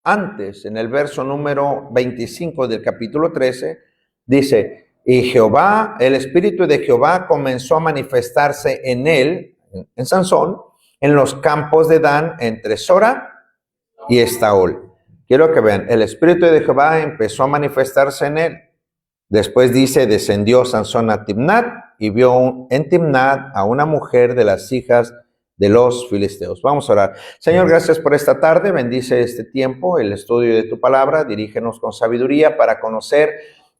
antes, en el verso número 25 del capítulo 13, dice, y Jehová, el Espíritu de Jehová comenzó a manifestarse en él, en Sansón, en los campos de Dan, entre Sora y Estaol. Quiero que vean, el Espíritu de Jehová empezó a manifestarse en él. Después dice, descendió Sansón a Timnat y vio en Timnat a una mujer de las hijas de los filisteos. Vamos a orar. Señor, gracias por esta tarde. Bendice este tiempo, el estudio de tu palabra. Dirígenos con sabiduría para conocer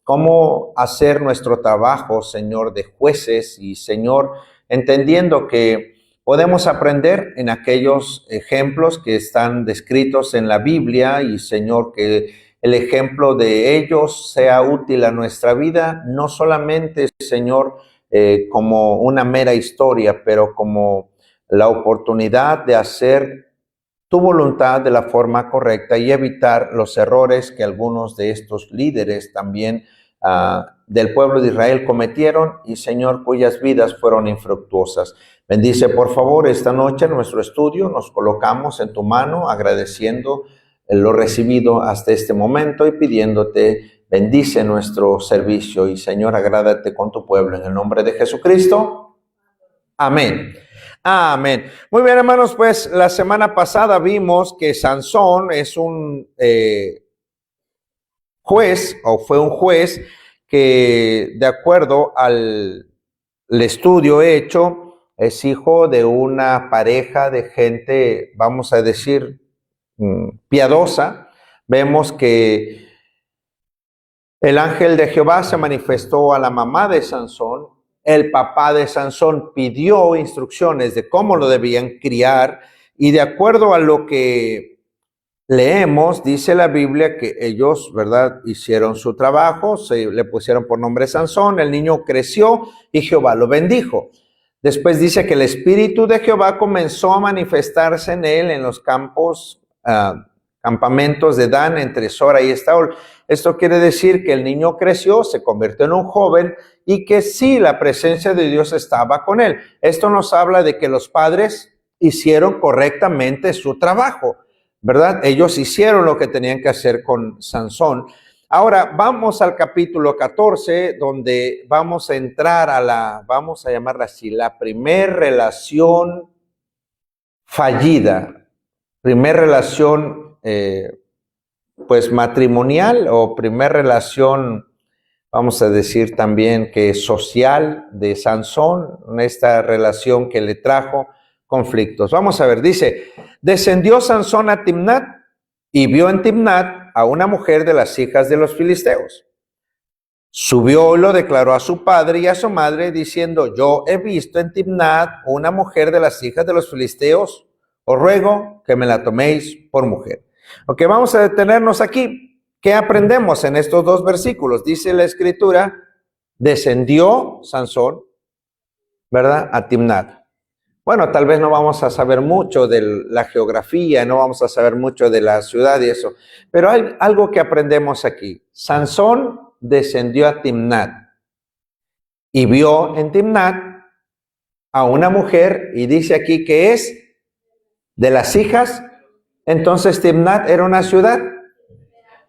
cómo hacer nuestro trabajo, Señor, de jueces y, Señor, entendiendo que podemos aprender en aquellos ejemplos que están descritos en la Biblia y, Señor, que el ejemplo de ellos sea útil a nuestra vida, no solamente, Señor, como una mera historia, pero como la oportunidad de hacer tu voluntad de la forma correcta y evitar los errores que algunos de estos líderes también del pueblo de Israel cometieron y, Señor, cuyas vidas fueron infructuosas. Bendice, por favor, esta noche nuestro estudio. Nos colocamos en tu mano agradeciendo lo recibido hasta este momento y pidiéndote, bendice nuestro servicio y, Señor, agrádate con tu pueblo en el nombre de Jesucristo. Amén. Amén. Muy bien, hermanos, pues la semana pasada vimos que Sansón es un juez, o fue un juez que, de acuerdo al estudio hecho, es hijo de una pareja de gente, vamos a decir, piadosa. Vemos que el ángel de Jehová se manifestó a la mamá de Sansón. El papá de Sansón pidió instrucciones de cómo lo debían criar y, de acuerdo a lo que leemos, dice la Biblia que ellos, ¿verdad?, hicieron su trabajo, le pusieron por nombre Sansón, el niño creció y Jehová lo bendijo. Después dice que el Espíritu de Jehová comenzó a manifestarse en él en los campamentos de Dan, entre Sora y Estaol. Esto quiere decir que el niño creció, se convirtió en un joven y que sí, la presencia de Dios estaba con él. Esto nos habla de que los padres hicieron correctamente su trabajo, ¿verdad? Ellos hicieron lo que tenían que hacer con Sansón. Ahora vamos al capítulo 14, donde vamos a entrar a vamos a llamarla así, la primer relación fallida, primer relación pues matrimonial o primer relación, vamos a decir también que social de Sansón, esta relación que le trajo conflictos. Vamos a ver, dice, descendió Sansón a Timnat y vio en Timnat a una mujer de las hijas de los filisteos. Subió y lo declaró a su padre y a su madre diciendo, yo he visto en Timnat una mujer de las hijas de los filisteos, os ruego que me la toméis por mujer. Ok, vamos a detenernos aquí. ¿Qué aprendemos en estos dos versículos? Dice la Escritura, descendió Sansón, ¿verdad?, a Timnat. Bueno, tal vez no vamos a saber mucho de la geografía, no vamos a saber mucho de la ciudad y eso, pero hay algo que aprendemos aquí. Sansón descendió a Timnat y vio en Timnat a una mujer y dice aquí que es de las hijas. Entonces Timnat era una ciudad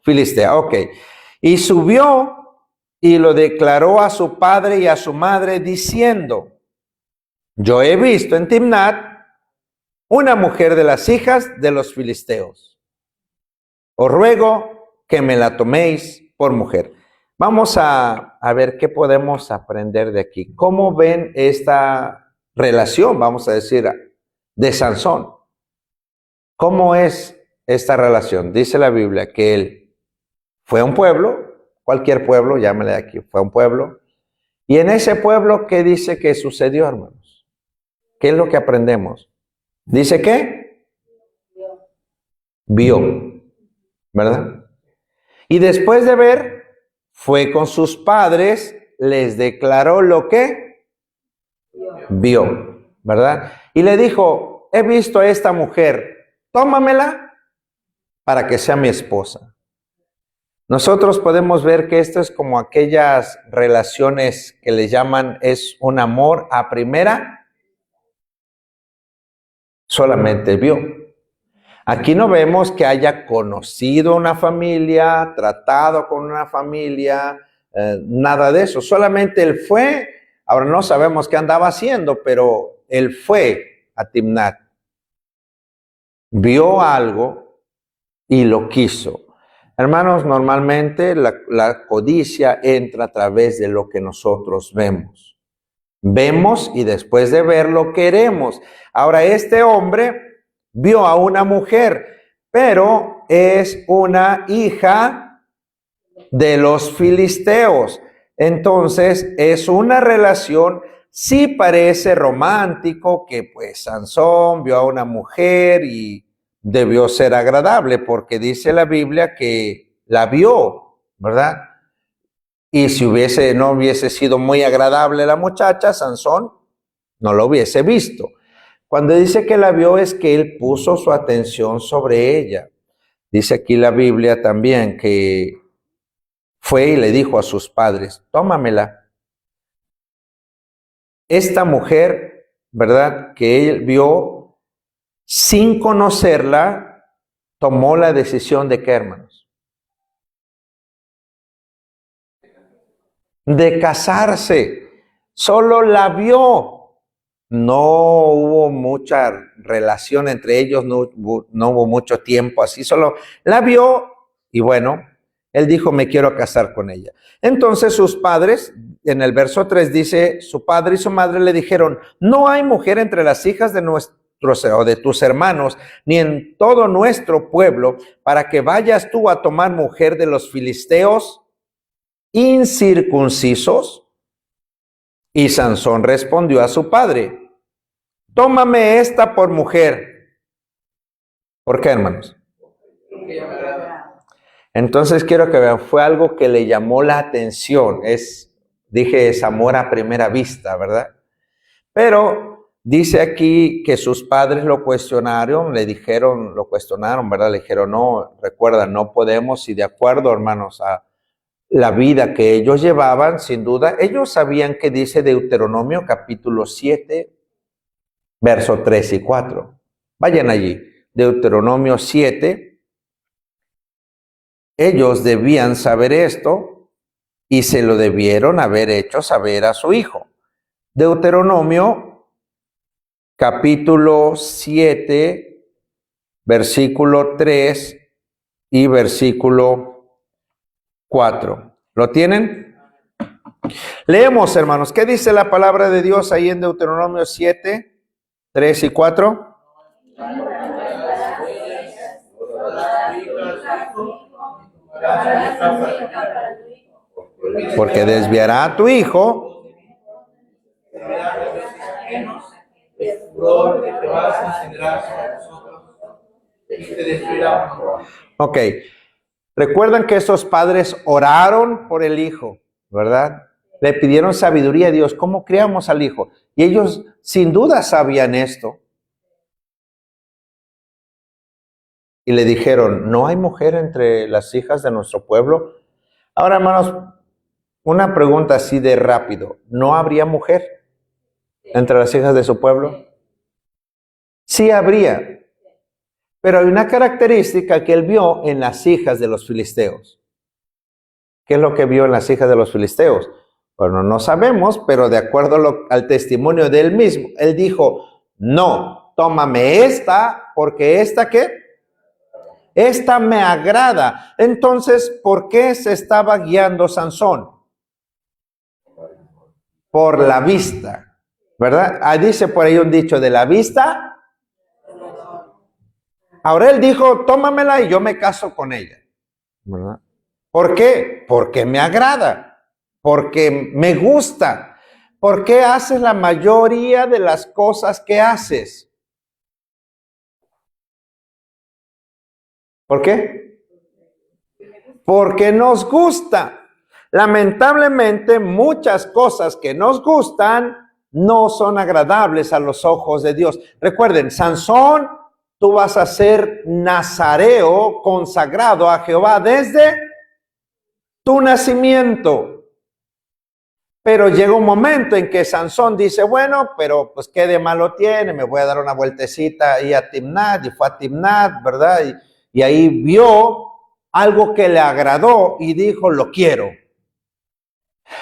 filistea, ok. Y subió y lo declaró a su padre y a su madre diciendo, yo he visto en Timnat una mujer de las hijas de los filisteos. Os ruego que me la toméis por mujer. Vamos a ver qué podemos aprender de aquí. ¿Cómo ven esta relación, vamos a decir, de Sansón? ¿Cómo es esta relación? Dice la Biblia que él fue a un pueblo, cualquier pueblo, llámale aquí, fue a un pueblo. Y en ese pueblo, ¿qué dice que sucedió, hermanos? ¿Qué es lo que aprendemos? ¿Dice qué? Vio, ¿verdad? Y después de ver, fue con sus padres, les declaró lo que vio, ¿verdad? Y le dijo, he visto a esta mujer, tómamela para que sea mi esposa. Nosotros podemos ver que esto es como aquellas relaciones que le llaman, es un amor a primera. Solamente vio. Aquí no vemos que haya conocido una familia, tratado con una familia, nada de eso. Solamente él fue, ahora no sabemos qué andaba haciendo, pero él fue a Timnat. Vio algo y lo quiso. Hermanos, normalmente la codicia entra a través de lo que nosotros vemos. Vemos y después de verlo queremos. Ahora, este hombre vio a una mujer, pero es una hija de los filisteos. Entonces, es una relación, sí parece romántico, que pues Sansón vio a una mujer y debió ser agradable, porque dice la Biblia que la vio, ¿verdad? Y si no hubiese sido muy agradable la muchacha, Sansón no lo hubiese visto. Cuando dice que la vio es que él puso su atención sobre ella. Dice aquí la Biblia también que fue y le dijo a sus padres, tómamela. Esta mujer, ¿verdad? Que él vio sin conocerla, tomó la decisión de ¿qué, hermanos? De casarse. Solo la vio. No hubo mucha relación entre ellos, no hubo mucho tiempo así, solo la vio y bueno, él dijo, me quiero casar con ella. Entonces sus padres, en el verso 3 dice, su padre y su madre le dijeron, no hay mujer entre las hijas de nuestros o de tus hermanos, ni en todo nuestro pueblo, para que vayas tú a tomar mujer de los filisteos incircuncisos. Y Sansón respondió a su padre, tómame esta por mujer. ¿Por qué, hermanos? Entonces quiero que vean, fue algo que le llamó la atención. Dije, es amor a primera vista, ¿verdad? Pero dice aquí que sus padres lo cuestionaron, lo cuestionaron, ¿verdad? Le dijeron, no, recuerda, no podemos, y de acuerdo, hermanos, a la vida que ellos llevaban, sin duda, ellos sabían que dice Deuteronomio capítulo 7, verso 3 y 4. Vayan allí, Deuteronomio 7. Ellos debían saber esto y se lo debieron haber hecho saber a su hijo. Deuteronomio capítulo 7, versículo 3 y versículo 4. ¿Lo tienen? Leemos, hermanos. ¿Qué dice la palabra de Dios ahí en Deuteronomio 7, 3 y 4? Porque desviará a tu hijo. Ok. Recuerdan que esos padres oraron por el hijo, ¿verdad? Le pidieron sabiduría a Dios. ¿Cómo criamos al hijo? Y ellos sin duda sabían esto. Y le dijeron, ¿no hay mujer entre las hijas de nuestro pueblo? Ahora, hermanos, una pregunta así de rápido. ¿No habría mujer entre las hijas de su pueblo? Sí habría. Pero hay una característica que él vio en las hijas de los filisteos. ¿Qué es lo que vio en las hijas de los filisteos? Bueno, no sabemos, pero de acuerdo al testimonio de él mismo, él dijo, no, tómame esta, porque esta, ¿qué? Esta me agrada. Entonces, ¿por qué se estaba guiando Sansón? Por la vista, ¿verdad? Ahí dice por ahí un dicho, de la vista. Ahora él dijo, tómamela y yo me caso con ella, ¿verdad? ¿Por qué? Porque me agrada, porque me gusta. ¿Por qué haces la mayoría de las cosas que haces? ¿Por qué? Porque nos gusta. Lamentablemente, muchas cosas que nos gustan no son agradables a los ojos de Dios. Recuerden, Sansón, tú vas a ser nazareo, consagrado a Jehová desde tu nacimiento. Pero llega un momento en que Sansón dice, bueno, pero pues qué de malo tiene, me voy a dar una vueltecita ahí a Timnat, y fue a Timnat, ¿verdad? Y ahí vio algo que le agradó y dijo, lo quiero.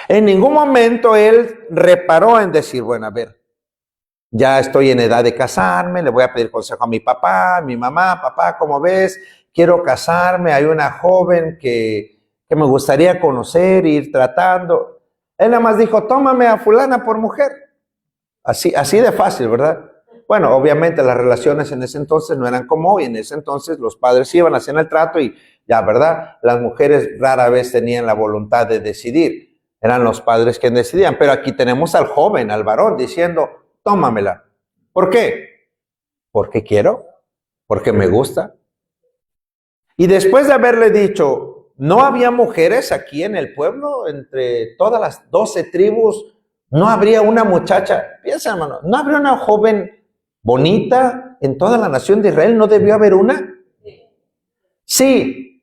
En ningún momento él reparó en decir, bueno, a ver, ya estoy en edad de casarme, le voy a pedir consejo a mi papá, a mi mamá, papá, ¿cómo ves? Quiero casarme, hay una joven que me gustaría conocer, ir tratando. Él nada más dijo, tómame a fulana por mujer. Así de fácil, ¿verdad? Bueno, obviamente las relaciones en ese entonces no eran como hoy. En ese entonces los padres iban, hacían el trato y ya, ¿verdad? Las mujeres rara vez tenían la voluntad de decidir. Eran los padres quienes decidían. Pero aquí tenemos al joven, al varón, diciendo, tómamela. ¿Por qué? Porque quiero, porque me gusta. Y después de haberle dicho, ¿no había mujeres aquí en el pueblo? Entre todas las 12 tribus, ¿no habría una muchacha? Piensa, hermano, ¿no habría una joven bonita en toda la nación de Israel? ¿No debió haber una? Sí.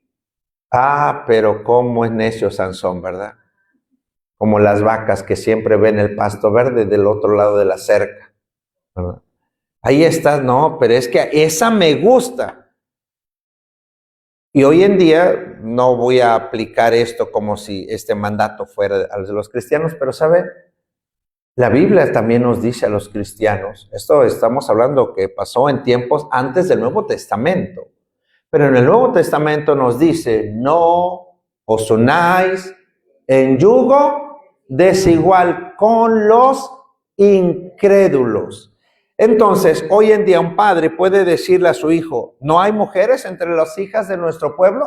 Ah, pero cómo es necio Sansón, ¿verdad? Como las vacas que siempre ven el pasto verde del otro lado de la cerca, ¿verdad? Ahí está, no, pero es que esa me gusta. Y hoy en día no voy a aplicar esto como si este mandato fuera a los cristianos, pero ¿sabe? La Biblia también nos dice a los cristianos, esto estamos hablando que pasó en tiempos antes del Nuevo Testamento, pero en el Nuevo Testamento nos dice, no os unáis en yugo desigual con los incrédulos. Entonces, hoy en día un padre puede decirle a su hijo, ¿no hay mujeres entre las hijas de nuestro pueblo?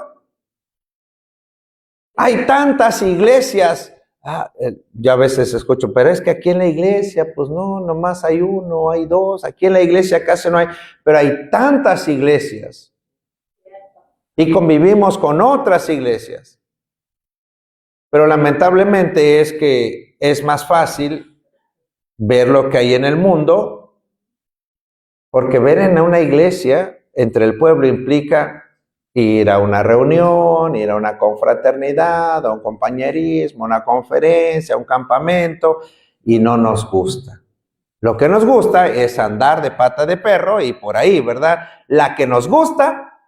Hay tantas iglesias. Ya a veces escucho, pero es que aquí en la iglesia, pues no, nomás hay uno, hay dos, aquí en la iglesia casi no hay, pero hay tantas iglesias. Y convivimos con otras iglesias. Pero lamentablemente es que es más fácil ver lo que hay en el mundo, porque ver en una iglesia entre el pueblo implica ir a una reunión, ir a una confraternidad, a un compañerismo, a una conferencia, a un campamento, y no nos gusta. Lo que nos gusta es andar de pata de perro y por ahí, ¿verdad? La que nos gusta,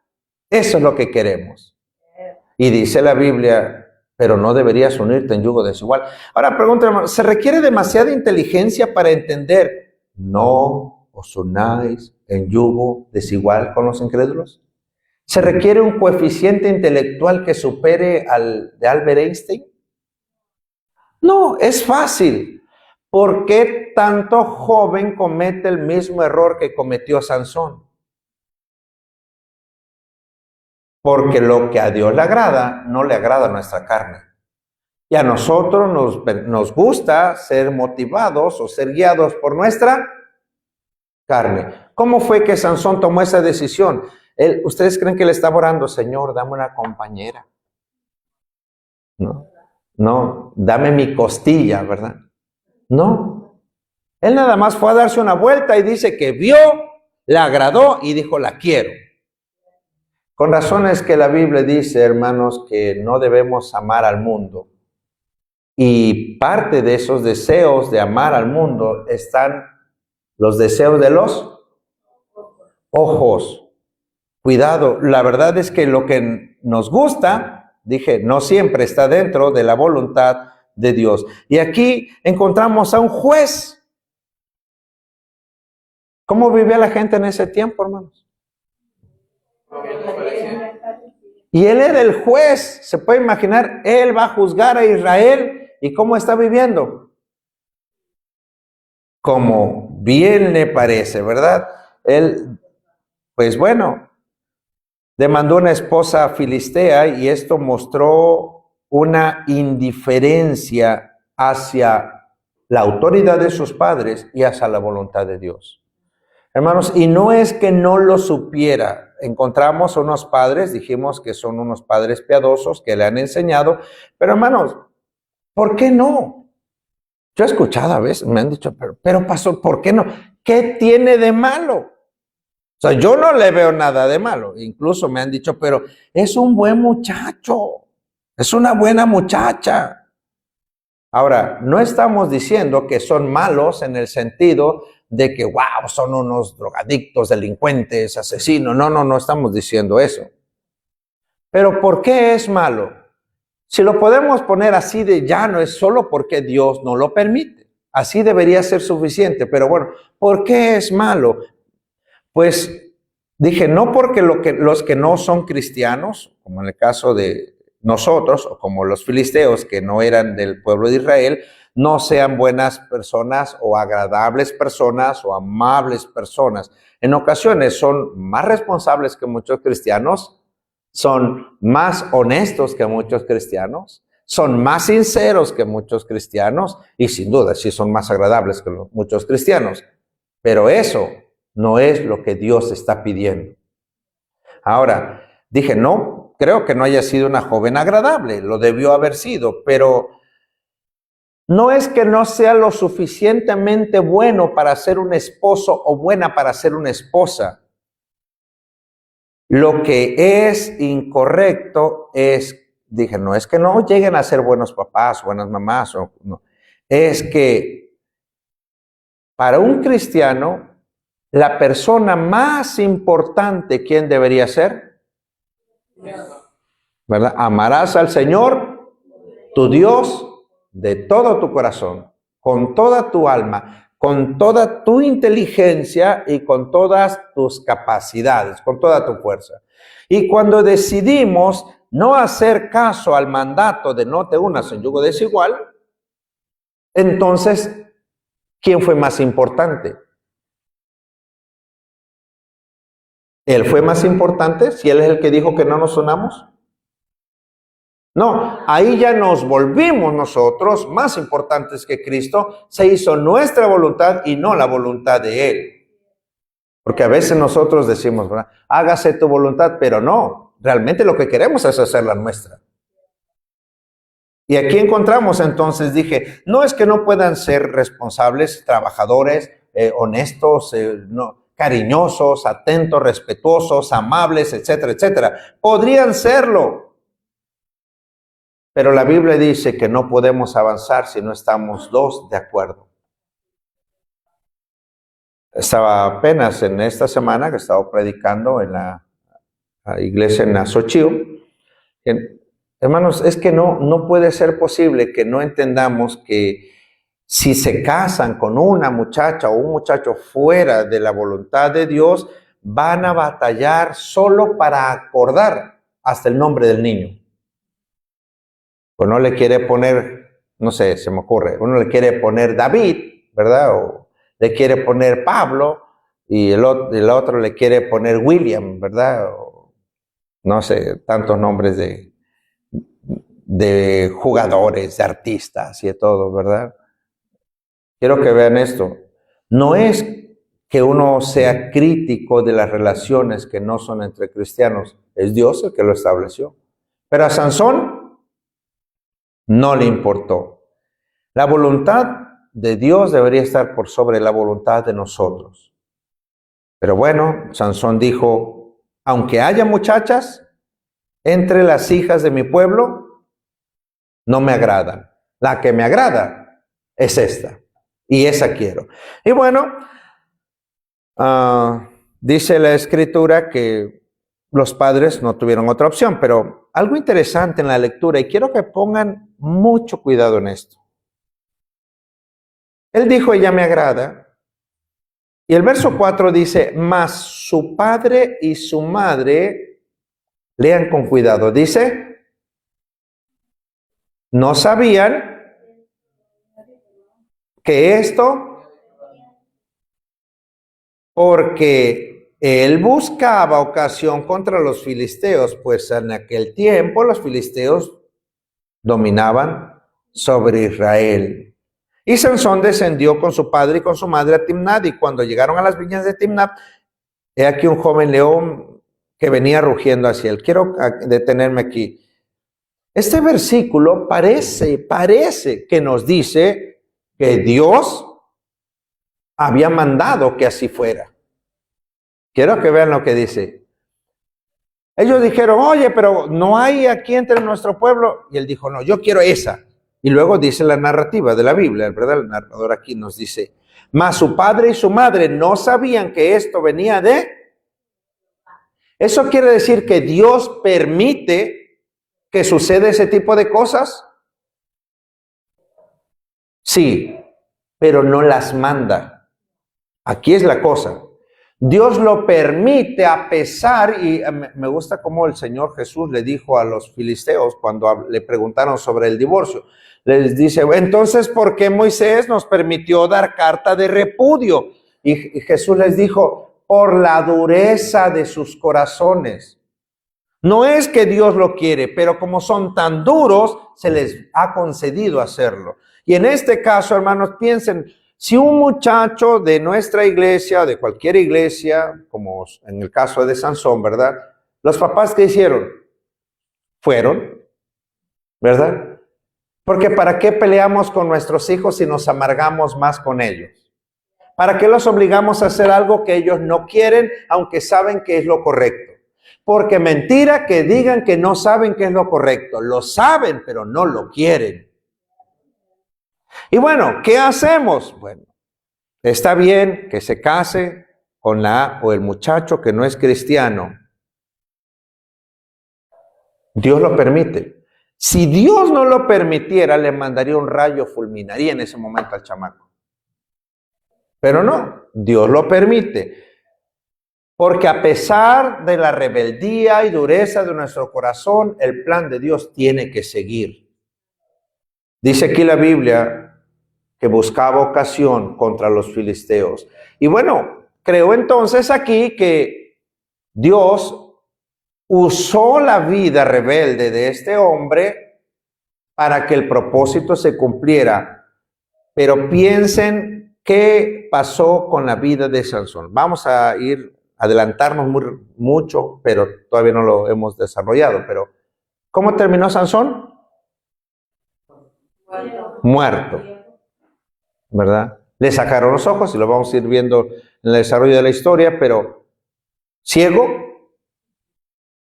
eso es lo que queremos. Y dice la Biblia, pero no deberías unirte en yugo desigual. Ahora pregunto, hermano, ¿se requiere demasiada inteligencia para entender? No os unáis en yugo desigual con los incrédulos. ¿Se requiere un coeficiente intelectual que supere al de Albert Einstein? No, es fácil. ¿Por qué tanto joven comete el mismo error que cometió Sansón? Porque lo que a Dios le agrada, no le agrada a nuestra carne. Y a nosotros nos gusta ser motivados o ser guiados por nuestra carne. ¿Cómo fue que Sansón tomó esa decisión? ¿Ustedes creen que le estaba orando, Señor, dame una compañera? No, dame mi costilla, ¿verdad? No. Él nada más fue a darse una vuelta y dice que vio, le agradó y dijo, la quiero. Con razón es que la Biblia dice, hermanos, que no debemos amar al mundo. Y parte de esos deseos de amar al mundo están los deseos de los ojos. Cuidado, la verdad es que lo que nos gusta, dije, no siempre está dentro de la voluntad de Dios. Y aquí encontramos a un juez. ¿Cómo vivía la gente en ese tiempo, hermanos? Y él era el juez, se puede imaginar, él va a juzgar a Israel. ¿Y cómo está viviendo? Como bien le parece, ¿verdad? Él, pues bueno, demandó una esposa filistea y esto mostró una indiferencia hacia la autoridad de sus padres y hacia la voluntad de Dios. Hermanos, y no es que no lo supiera. Encontramos unos padres, dijimos que son unos padres piadosos que le han enseñado, pero hermanos, ¿por qué no? Yo he escuchado a veces, me han dicho, pero pastor, ¿por qué no? ¿Qué tiene de malo? O sea, yo no le veo nada de malo. Incluso me han dicho, pero es un buen muchacho, es una buena muchacha. Ahora, no estamos diciendo que son malos en el sentido de que, wow, son unos drogadictos, delincuentes, asesinos. No, no, no estamos diciendo eso. Pero ¿por qué es malo? Si lo podemos poner así de llano, es solo porque Dios no lo permite. Así debería ser suficiente. Pero bueno, ¿por qué es malo? Pues dije, no porque los que no son cristianos, como en el caso de nosotros, o como los filisteos que no eran del pueblo de Israel, no sean buenas personas o agradables personas o amables personas. En ocasiones son más responsables que muchos cristianos, son más honestos que muchos cristianos, son más sinceros que muchos cristianos y sin duda sí son más agradables que muchos cristianos. Pero eso no es lo que Dios está pidiendo. Ahora, dije, no, creo que no haya sido una joven agradable, lo debió haber sido, pero no es que no sea lo suficientemente bueno para ser un esposo o buena para ser una esposa. Lo que es incorrecto es, dije, no es que no lleguen a ser buenos papás, buenas mamás, o no. Es que para un cristiano, la persona más importante, ¿quién debería ser? ¿Verdad? Amarás al Señor, tu Dios, de todo tu corazón, con toda tu alma, con toda tu inteligencia y con todas tus capacidades, con toda tu fuerza. Y cuando decidimos no hacer caso al mandato de no te unas en yugo desigual, entonces, ¿quién fue más importante? ¿Él fue más importante si él es el que dijo que no nos unamos? No, ahí ya nos volvimos nosotros más importantes que Cristo. Se hizo nuestra voluntad y no la voluntad de Él. Porque a veces nosotros decimos, ¿verdad? Hágase tu voluntad, pero no. Realmente lo que queremos es hacer la nuestra. Y aquí encontramos entonces, dije, no es que no puedan ser responsables, trabajadores, honestos, no, cariñosos, atentos, respetuosos, amables, etcétera, etcétera. Podrían serlo. Pero la Biblia dice que no podemos avanzar si no estamos dos de acuerdo. Estaba apenas en esta semana que estaba predicando en la iglesia en Azochío. Hermanos, es que no puede ser posible que no entendamos que si se casan con una muchacha o un muchacho fuera de la voluntad de Dios, van a batallar solo para acordar hasta el nombre del niño. Uno le quiere poner, no sé, se me ocurre, uno le quiere poner David, ¿verdad? O le quiere poner Pablo y el otro le quiere poner William, ¿verdad? O, no sé, tantos nombres de jugadores, de artistas y de todo, ¿verdad? Quiero que vean esto. No es que uno sea crítico de las relaciones que no son entre cristianos, es Dios el que lo estableció. Pero a Sansón no le importó. La voluntad de Dios debería estar por sobre la voluntad de nosotros. Pero bueno, Sansón dijo, aunque haya muchachas entre las hijas de mi pueblo, no me agradan. La que me agrada es esta, y esa quiero. Y bueno, dice la Escritura que los padres no tuvieron otra opción, pero algo interesante en la lectura, y quiero que pongan mucho cuidado en esto. Él dijo, ella me agrada, y el verso 4 dice, mas su padre y su madre, lean con cuidado, dice, no sabían que esto, porque él buscaba ocasión contra los filisteos, pues en aquel tiempo los filisteos dominaban sobre Israel. Y Sansón descendió con su padre y con su madre a Timnat, y cuando llegaron a las viñas de Timnat, he aquí un joven león que venía rugiendo hacia él. Quiero detenerme aquí. Este versículo parece que nos dice que Dios había mandado que así fuera. Quiero que vean lo que dice. Ellos dijeron, oye, pero no hay aquí entre nuestro pueblo. Y él dijo, no, yo quiero esa. Y luego dice la narrativa de la Biblia, ¿verdad? El narrador aquí nos dice, mas su padre y su madre no sabían que esto venía de... ¿Eso quiere decir que Dios permite que suceda ese tipo de cosas? Sí, pero no las manda. Aquí es la cosa. Dios lo permite a pesar, y me gusta cómo el Señor Jesús le dijo a los filisteos cuando le preguntaron sobre el divorcio. Les dice, entonces, ¿por qué Moisés nos permitió dar carta de repudio? Y Jesús les dijo, por la dureza de sus corazones. No es que Dios lo quiere, pero como son tan duros, se les ha concedido hacerlo. Y en este caso, hermanos, piensen, si un muchacho de nuestra iglesia, de cualquier iglesia, como en el caso de Sansón, ¿verdad? Los papás, ¿qué hicieron? Fueron, ¿verdad? Porque ¿para qué peleamos con nuestros hijos si nos amargamos más con ellos? ¿Para qué los obligamos a hacer algo que ellos no quieren, aunque saben que es lo correcto? Porque mentira que digan que no saben qué es lo correcto. Lo saben, pero no lo quieren. Y bueno, ¿qué hacemos? Bueno, está bien que se case con la o el muchacho que no es cristiano. Dios lo permite. Si Dios no lo permitiera, le mandaría un rayo, fulminaría en ese momento al chamaco. Pero no, Dios lo permite. Porque a pesar de la rebeldía y dureza de nuestro corazón, el plan de Dios tiene que seguir. Dice aquí la Biblia que buscaba ocasión contra los filisteos. Y bueno, creo entonces aquí que Dios usó la vida rebelde de este hombre para que el propósito se cumpliera. Pero piensen qué pasó con la vida de Sansón. Vamos a adelantarnos mucho, pero todavía no lo hemos desarrollado. Pero, ¿cómo terminó Sansón? Muerto, ¿verdad? Le sacaron los ojos y lo vamos a ir viendo en el desarrollo de la historia, pero ciego,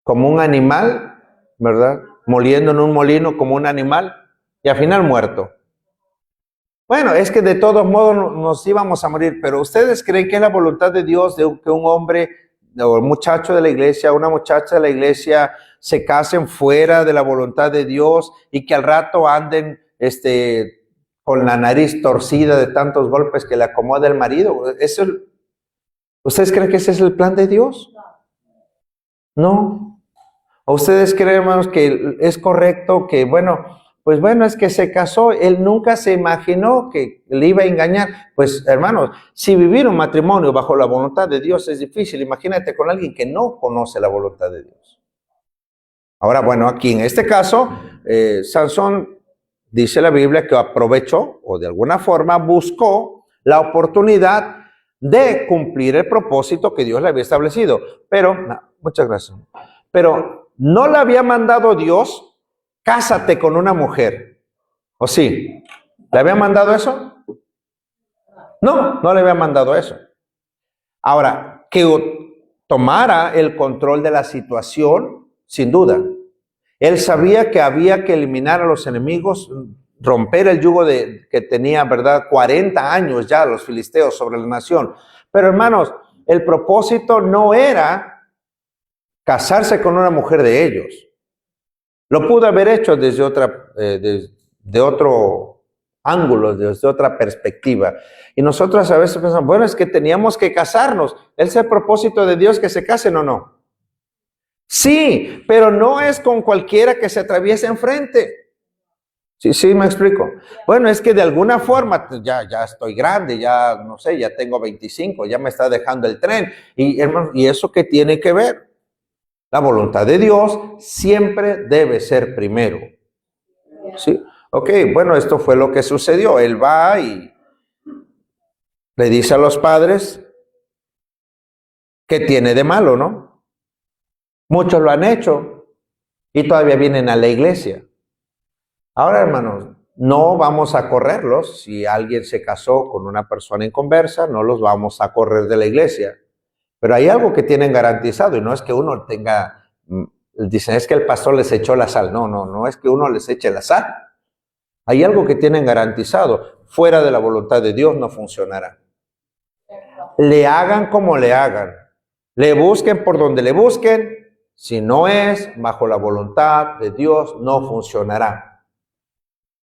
como un animal, ¿verdad? Moliendo en un molino como un animal y al final muerto. Bueno, es que de todos modos nos íbamos a morir, pero ¿ustedes creen que es la voluntad de Dios de que un hombre o un muchacho de la iglesia, una muchacha de la iglesia se casen fuera de la voluntad de Dios y que al rato anden con la nariz torcida de tantos golpes que le acomoda el marido? ¿Ustedes creen que ese es el plan de Dios? No. ¿O ustedes creen, hermanos, que es correcto que, pues es que se casó, él nunca se imaginó que le iba a engañar? Pues, hermanos, si vivir un matrimonio bajo la voluntad de Dios es difícil, imagínate con alguien que no conoce la voluntad de Dios. Ahora, bueno, aquí en este caso, Sansón, dice la Biblia, que aprovechó o de alguna forma buscó la oportunidad de cumplir el propósito que Dios le había establecido. Pero, muchas gracias. Pero no le había mandado Dios, cásate con una mujer. ¿O sí? ¿Le había mandado eso? No, no le había mandado eso. Ahora, que tomara el control de la situación, sin duda. Él sabía que había que eliminar a los enemigos, romper el yugo que tenía, ¿verdad? 40 años ya los filisteos sobre la nación. Pero hermanos, el propósito no era casarse con una mujer de ellos. Lo pudo haber hecho desde de otro ángulo, desde otra perspectiva. Y nosotros a veces pensamos, bueno, es que teníamos que casarnos. ¿Es el propósito de Dios que se casen o no? Sí, pero no es con cualquiera que se atraviese enfrente. Sí, me explico. Bueno, es que de alguna forma ya estoy grande, ya no sé, ya tengo 25, ya me está dejando el tren. Y hermano, ¿y eso qué tiene que ver? La voluntad de Dios siempre debe ser primero. ¿Sí? Ok, bueno, esto fue lo que sucedió. Él va y le dice a los padres, ¿qué tiene de malo, no? Muchos lo han hecho y todavía vienen a la iglesia. Ahora, hermanos, no vamos a correrlos. Si alguien se casó con una persona inconversa, no los vamos a correr de la iglesia. Pero hay algo que tienen garantizado y no es que uno dicen, es que el pastor les echó la sal. No es que uno les eche la sal. Hay algo que tienen garantizado. Fuera de la voluntad de Dios no funcionará. Le hagan como le hagan. Le busquen por donde le busquen. Si no es bajo la voluntad de Dios, no funcionará.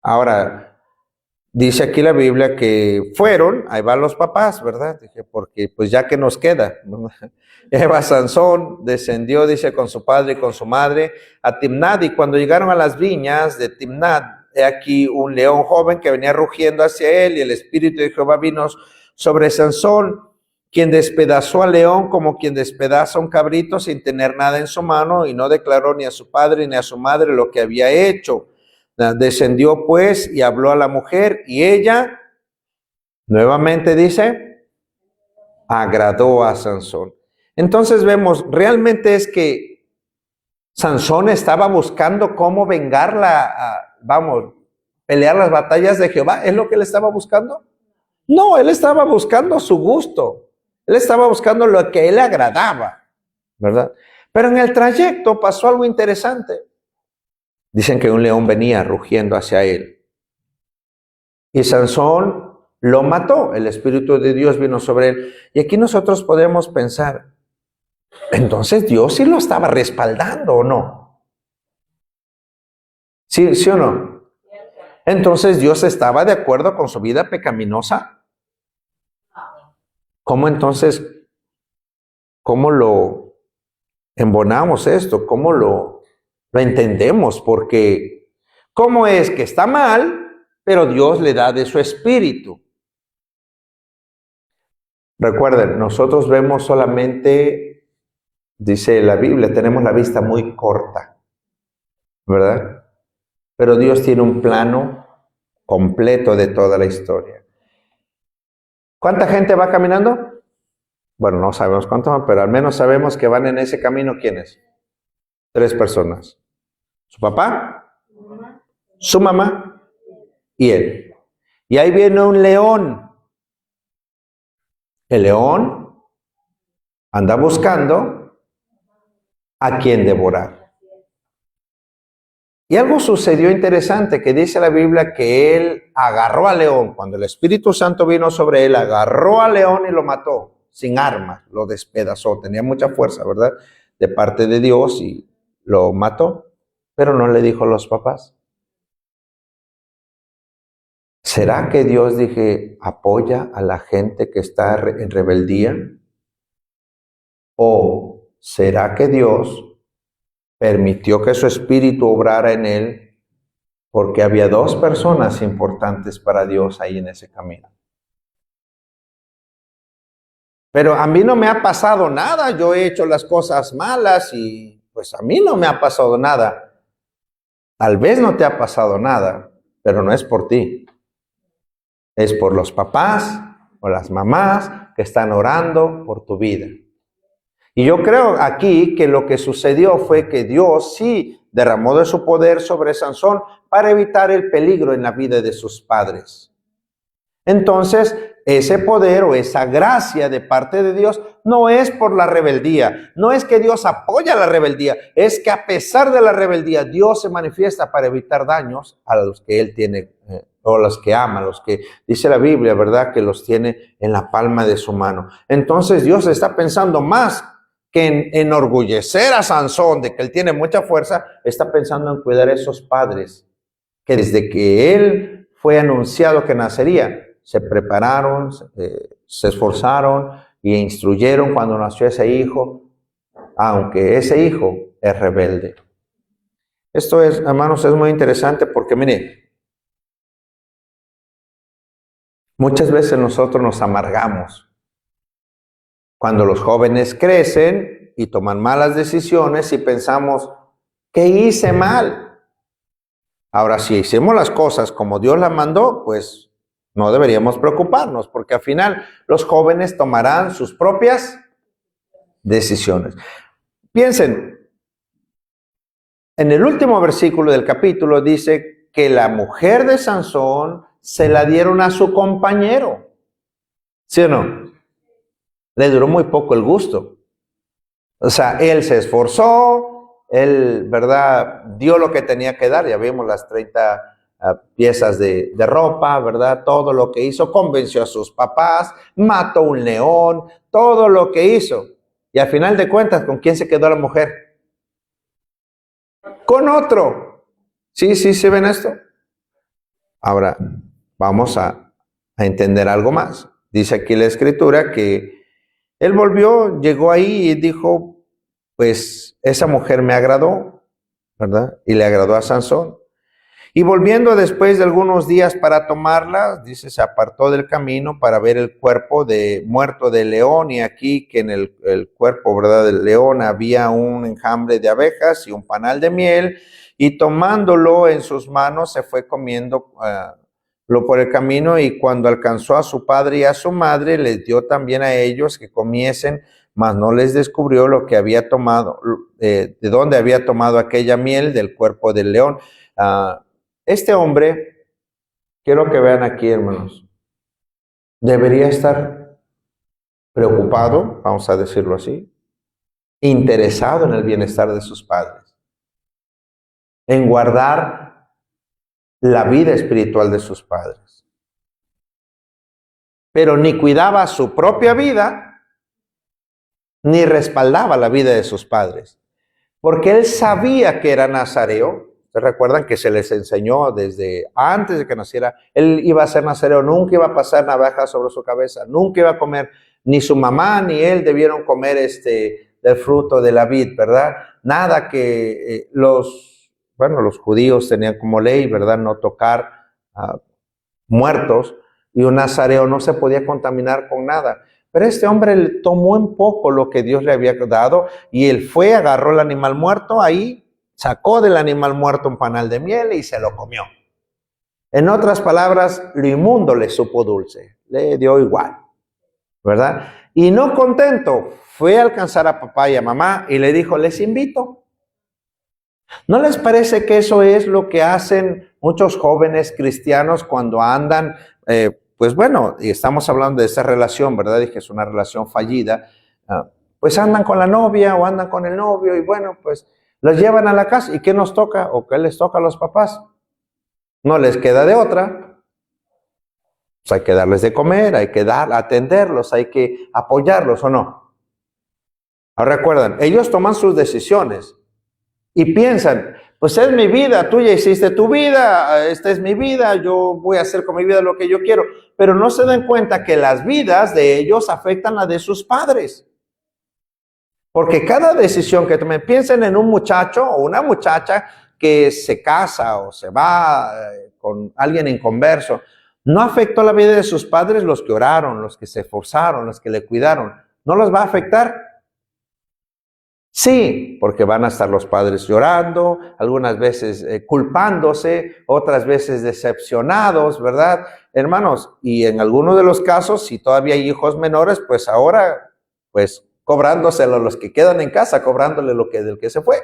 Ahora, dice aquí la Biblia que fueron, ahí van los papás, ¿verdad? Dije, porque pues ya que nos queda. Eva Sansón descendió, dice, con su padre y con su madre a Timnat, y cuando llegaron a las viñas de Timnat, he aquí un león joven que venía rugiendo hacia él, y el espíritu de Jehová vino sobre Sansón, quien despedazó al león como quien despedaza un cabrito sin tener nada en su mano, y no declaró ni a su padre ni a su madre lo que había hecho. Descendió pues y habló a la mujer, y ella, nuevamente dice, agradó a Sansón. Entonces vemos, realmente es que Sansón estaba buscando cómo vengar pelear las batallas de Jehová. ¿Es lo que él estaba buscando? No, él estaba buscando su gusto. Él estaba buscando lo que a él le agradaba, ¿verdad? Pero en el trayecto pasó algo interesante. Dicen que un león venía rugiendo hacia él. Y Sansón lo mató. El Espíritu de Dios vino sobre él. Y aquí nosotros podemos pensar, entonces Dios sí lo estaba respaldando, ¿o no? ¿Sí, sí o no? Entonces Dios estaba de acuerdo con su vida pecaminosa. ¿Cómo entonces, cómo lo embonamos esto? ¿Cómo lo entendemos? Porque, ¿cómo es que está mal, pero Dios le da de su espíritu? Recuerden, nosotros vemos solamente, dice la Biblia, tenemos la vista muy corta, ¿verdad? Pero Dios tiene un plano completo de toda la historia. ¿Cuánta gente va caminando? Bueno, no sabemos cuánto van, pero al menos sabemos que van en ese camino, ¿quiénes? 3 personas. Su papá, su mamá y él. Y ahí viene un león. El león anda buscando a quien devorar. Y algo sucedió interesante, que dice la Biblia que él agarró al león. Cuando el Espíritu Santo vino sobre él, agarró al león y lo mató, sin armas, lo despedazó. Tenía mucha fuerza, ¿verdad? De parte de Dios, y lo mató, pero no le dijo a los papás. ¿Será que Dios, dije, apoya a la gente que está en rebeldía? ¿O será que Dios permitió que su espíritu obrara en él porque había 2 personas importantes para Dios ahí en ese camino? Pero a mí no me ha pasado nada, yo he hecho las cosas malas y pues a mí no me ha pasado nada. Tal vez no te ha pasado nada, pero no es por ti. Es por los papás o las mamás que están orando por tu vida. Y yo creo aquí que lo que sucedió fue que Dios sí derramó de su poder sobre Sansón para evitar el peligro en la vida de sus padres. Entonces, ese poder o esa gracia de parte de Dios no es por la rebeldía, no es que Dios apoya la rebeldía, es que a pesar de la rebeldía, Dios se manifiesta para evitar daños a los que Él tiene, o los que ama, los que dice la Biblia, ¿verdad? Que los tiene en la palma de su mano. Entonces, Dios está pensando más que en enorgullecer a Sansón de que él tiene mucha fuerza, está pensando en cuidar a esos padres que desde que él fue anunciado que nacería, se prepararon, se esforzaron y instruyeron cuando nació ese hijo, aunque ese hijo es rebelde. Esto es, hermanos, es muy interesante porque, mire, muchas veces nosotros nos amargamos cuando los jóvenes crecen y toman malas decisiones y pensamos, ¿qué hice mal? Ahora, si hicimos las cosas como Dios las mandó, pues no deberíamos preocuparnos, porque al final los jóvenes tomarán sus propias decisiones. Piensen, en el último versículo del capítulo dice que la mujer de Sansón se la dieron a su compañero. ¿Sí o no? Le duró muy poco el gusto. O sea, él se esforzó, él, ¿verdad?, dio lo que tenía que dar. Ya vimos las 30 piezas de ropa, ¿verdad? Todo lo que hizo, convenció a sus papás, mató un león, todo lo que hizo. Y al final de cuentas, ¿con quién se quedó la mujer? Con otro. Sí, ¿se ven esto? Ahora, vamos a entender algo más. Dice aquí la escritura que él volvió, llegó ahí y dijo, pues esa mujer me agradó, ¿verdad? Y le agradó a Sansón. Y volviendo después de algunos días para tomarla, dice, se apartó del camino para ver el cuerpo muerto del león, y aquí que en el cuerpo, ¿verdad?, del león había un enjambre de abejas y un panal de miel, y tomándolo en sus manos se fue comiendo lo por el camino, y cuando alcanzó a su padre y a su madre, les dio también a ellos que comiesen, mas no les descubrió lo que había tomado, de dónde había tomado aquella miel del cuerpo del león. Este hombre, quiero que vean aquí, hermanos, debería estar preocupado, vamos a decirlo así, interesado en el bienestar de sus padres, en guardar la vida espiritual de sus padres. Pero ni cuidaba su propia vida, ni respaldaba la vida de sus padres, porque él sabía que era nazareo. ¿Se recuerdan que se les enseñó desde antes de que naciera? Él iba a ser nazareo, nunca iba a pasar navaja sobre su cabeza, nunca iba a comer, ni su mamá ni él debieron comer del fruto de la vid, ¿verdad? Nada que los judíos tenían como ley, ¿verdad? No tocar muertos, y un nazareo no se podía contaminar con nada. Pero este hombre le tomó en poco lo que Dios le había dado, y él fue, agarró el animal muerto ahí, sacó del animal muerto un panal de miel y se lo comió. En otras palabras, lo inmundo le supo dulce, le dio igual, ¿verdad? Y no contento, fue a alcanzar a papá y a mamá y le dijo, les invito. ¿No les parece que eso es lo que hacen muchos jóvenes cristianos cuando andan, pues bueno, y estamos hablando de esa relación, ¿verdad? Y que es una relación fallida, pues andan con la novia o andan con el novio y bueno, pues los llevan a la casa. ¿Y qué nos toca? ¿O qué les toca a los papás? No les queda de otra. Pues hay que darles de comer, hay que atenderlos, hay que apoyarlos, ¿o no? Ahora recuerdan, ellos toman sus decisiones y piensan, pues es mi vida, tú ya hiciste tu vida, esta es mi vida, yo voy a hacer con mi vida lo que yo quiero. Pero no se dan cuenta que las vidas de ellos afectan a la de sus padres. Porque cada decisión que tomen, piensen en un muchacho o una muchacha que se casa o se va con alguien inconverso. No afectó la vida de sus padres, los que oraron, los que se esforzaron, los que le cuidaron. ¿No los va a afectar? Sí, porque van a estar los padres llorando, algunas veces culpándose, otras veces decepcionados, ¿verdad? Hermanos, y en algunos de los casos, si todavía hay hijos menores, pues ahora, pues cobrándoselo a los que quedan en casa, cobrándole lo que del que se fue.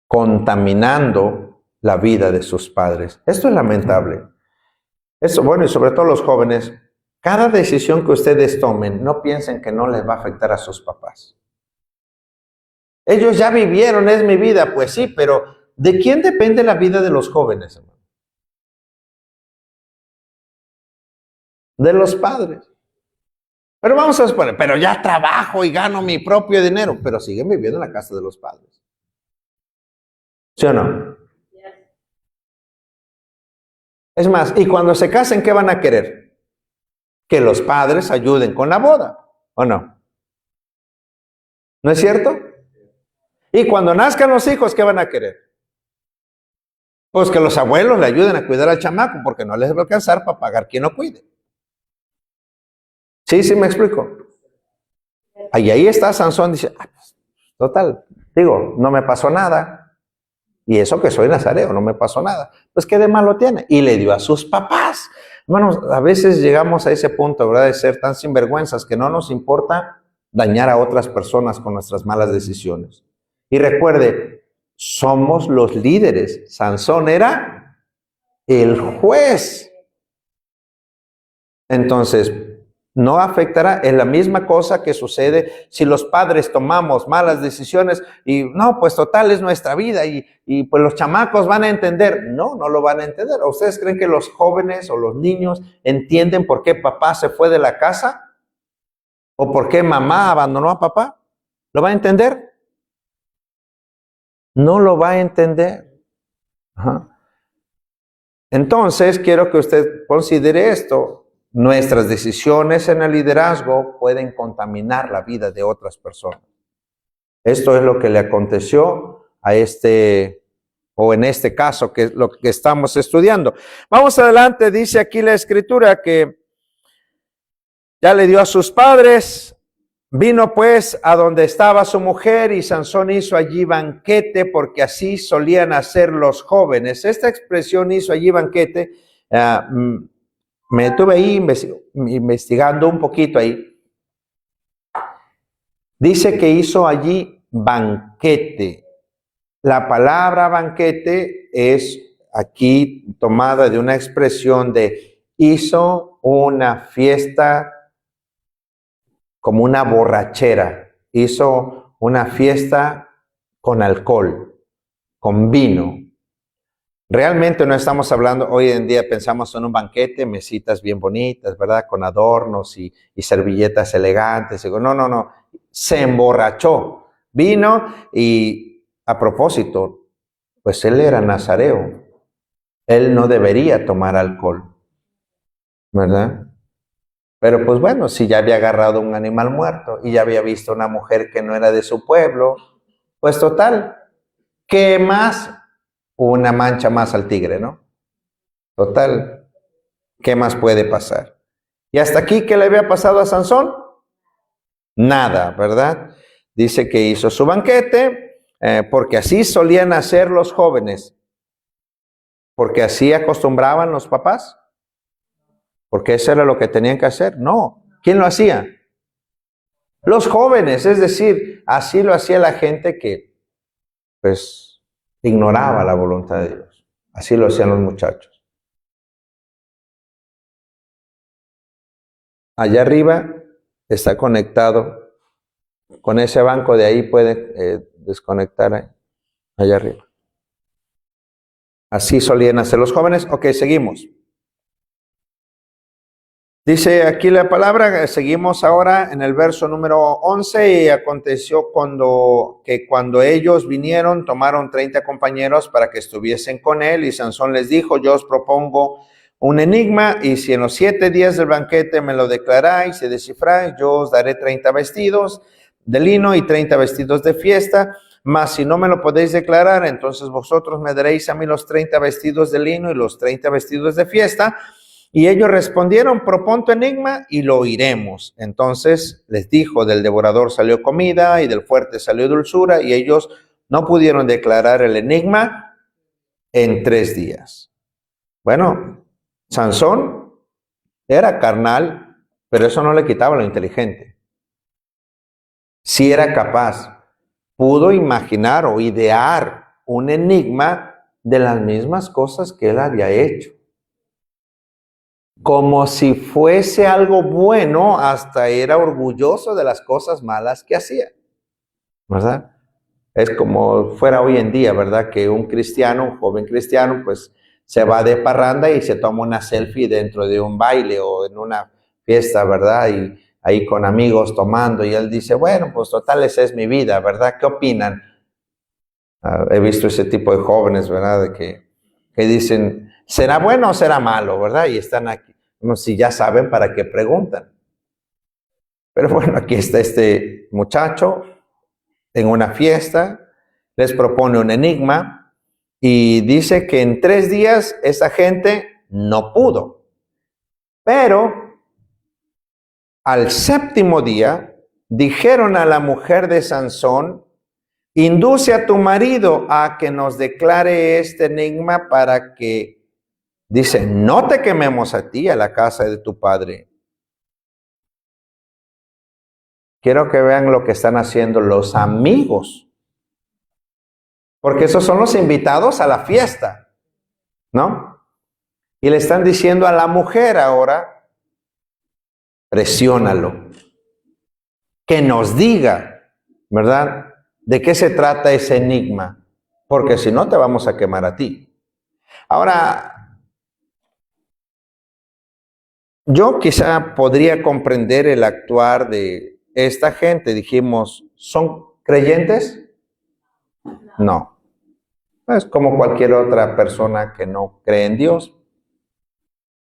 Contaminando la vida de sus padres. Esto es lamentable. Esto, bueno, y sobre todo los jóvenes, cada decisión que ustedes tomen, no piensen que no les va a afectar a sus papás. Ellos ya vivieron, es mi vida, pues sí, pero ¿de quién depende la vida de los jóvenes, hermano? De los padres. Pero vamos a suponer, pero ya trabajo y gano mi propio dinero, pero siguen viviendo en la casa de los padres. ¿Sí o no? Es más, y cuando se casen, ¿qué van a querer? Que los padres ayuden con la boda, ¿o no? ¿No es cierto? Y cuando nazcan los hijos, ¿qué van a querer? Pues que los abuelos le ayuden a cuidar al chamaco, porque no les va a alcanzar para pagar quien lo cuide. Sí, me explico. Y ahí está Sansón, dice, pues, total, digo, no me pasó nada. Y eso que soy nazareo, no me pasó nada. Pues qué de malo tiene. Y le dio a sus papás. Hermanos, a veces llegamos a ese punto, ¿verdad? De ser tan sinvergüenzas que no nos importa dañar a otras personas con nuestras malas decisiones. Y recuerde, somos los líderes. Sansón era el juez. Entonces, no afectará. Es la misma cosa que sucede si los padres tomamos malas decisiones y no, pues total es nuestra vida y pues los chamacos van a entender. No, no lo van a entender. ¿Ustedes creen que los jóvenes o los niños entienden por qué papá se fue de la casa? ¿O por qué mamá abandonó a papá? ¿Lo va a entender? No lo va a entender. Ajá. Entonces, quiero que usted considere esto. Nuestras decisiones en el liderazgo pueden contaminar la vida de otras personas. Esto es lo que le aconteció a o en este caso, que es lo que estamos estudiando. Vamos adelante, dice aquí la escritura que ya le dio a sus padres, vino pues a donde estaba su mujer y Sansón hizo allí banquete porque así solían hacer los jóvenes. Esta expresión hizo allí banquete, me estuve ahí investigando un poquito ahí. Dice que hizo allí banquete. La palabra banquete es aquí tomada de una expresión de hizo una fiesta como una borrachera. Hizo una fiesta con alcohol, con vino. Realmente no estamos hablando, hoy en día pensamos en un banquete, mesitas bien bonitas, ¿verdad? Con adornos y servilletas elegantes. No. Se emborrachó. Vino y a propósito, pues él era nazareo. Él no debería tomar alcohol, ¿verdad? Pero pues bueno, si ya había agarrado un animal muerto y ya había visto una mujer que no era de su pueblo, pues total, ¿qué más? Una mancha más al tigre, ¿no? Total, ¿qué más puede pasar? Y hasta aquí, ¿qué le había pasado a Sansón? Nada, ¿verdad? Dice que hizo su banquete, porque así solían hacer los jóvenes, porque así acostumbraban los papás, porque eso era lo que tenían que hacer. No, ¿quién lo hacía? Los jóvenes, es decir, así lo hacía la gente que, pues, ignoraba la voluntad de Dios. Así lo hacían los muchachos. Allá arriba está conectado con ese banco, de ahí puede desconectar allá arriba. Así solían hacer los jóvenes. Ok, seguimos. Dice aquí la palabra, seguimos ahora en el verso número 11, y aconteció cuando ellos vinieron, tomaron 30 compañeros para que estuviesen con él, y Sansón les dijo, yo os propongo un enigma, y si en los 7 días del banquete me lo declaráis y descifráis, yo os daré 30 vestidos de lino y 30 vestidos de fiesta, mas si no me lo podéis declarar, entonces vosotros me daréis a mí los 30 vestidos de lino y los 30 vestidos de fiesta. Y ellos respondieron, propon tu enigma y lo oiremos. Entonces les dijo, del devorador salió comida y del fuerte salió dulzura, y ellos no pudieron declarar el enigma en 3 días. Bueno, Sansón era carnal, pero eso no le quitaba lo inteligente. Sí era capaz, pudo imaginar o idear un enigma de las mismas cosas que él había hecho. Como si fuese algo bueno, hasta era orgulloso de las cosas malas que hacía, ¿verdad? Es como fuera hoy en día, ¿verdad? Que un cristiano, un joven cristiano, pues se va de parranda y se toma una selfie dentro de un baile o en una fiesta, ¿verdad? Y ahí con amigos tomando, y él dice, bueno, pues total, esa es mi vida, ¿verdad? ¿Qué opinan? He visto ese tipo de jóvenes, ¿verdad? Que dicen, ¿será bueno o será malo, verdad? Y están aquí. No sé si ya saben para qué preguntan. Pero bueno, aquí está este muchacho en una fiesta, les propone un enigma y dice que en 3 días esa gente no pudo. Pero al 7º día dijeron a la mujer de Sansón, induce a tu marido a que nos declare este enigma para que, dice, no te quememos a ti, a la casa de tu padre. Quiero que vean lo que están haciendo los amigos, porque esos son los invitados a la fiesta, ¿no? Y le están diciendo a la mujer ahora, presiónalo, que nos diga, ¿verdad?, de qué se trata ese enigma, porque si no te vamos a quemar a ti. Ahora, yo quizá podría comprender el actuar de esta gente. Dijimos, ¿son creyentes? No. Es como cualquier otra persona que no cree en Dios,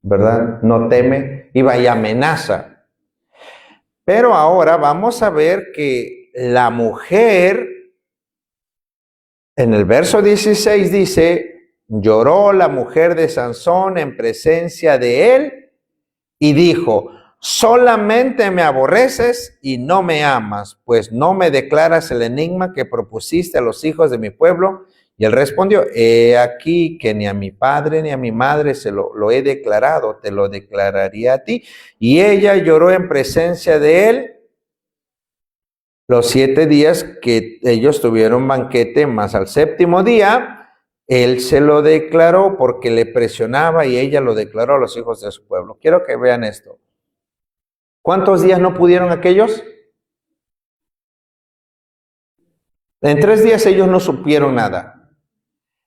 ¿verdad? No teme y va y amenaza. Pero ahora vamos a ver que la mujer, en el verso 16 dice, lloró la mujer de Sansón en presencia de él y dijo, solamente me aborreces y no me amas, pues no me declaras el enigma que propusiste a los hijos de mi pueblo. Y él respondió, he aquí que ni a mi padre ni a mi madre se lo he declarado, te lo declararía a ti. Y ella lloró en presencia de él los 7 días que ellos tuvieron banquete, más al 7º día, él se lo declaró porque le presionaba y ella lo declaró a los hijos de su pueblo. Quiero que vean esto. ¿Cuántos días no pudieron aquellos? En 3 días ellos no supieron nada.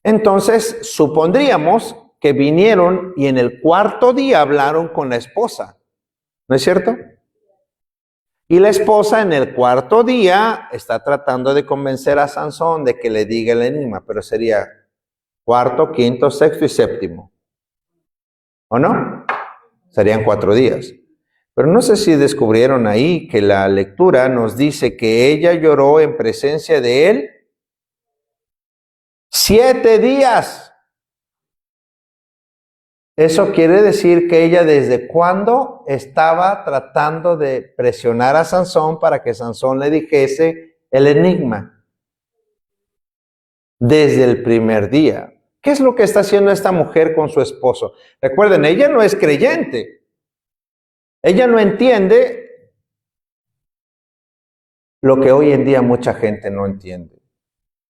Entonces, supondríamos que vinieron y en el 4º día hablaron con la esposa. ¿No es cierto? Y la esposa en el 4º día está tratando de convencer a Sansón de que le diga el enigma, pero sería 4º, 5º, 6º y 7º. ¿O no? Serían 4 días. Pero no sé si descubrieron ahí que la lectura nos dice que ella lloró en presencia de él 7 días. Eso quiere decir que ella desde cuándo estaba tratando de presionar a Sansón para que Sansón le dijese el enigma. Desde el primer día. ¿Qué es lo que está haciendo esta mujer con su esposo? Recuerden, ella no es creyente. Ella no entiende lo que hoy en día mucha gente no entiende.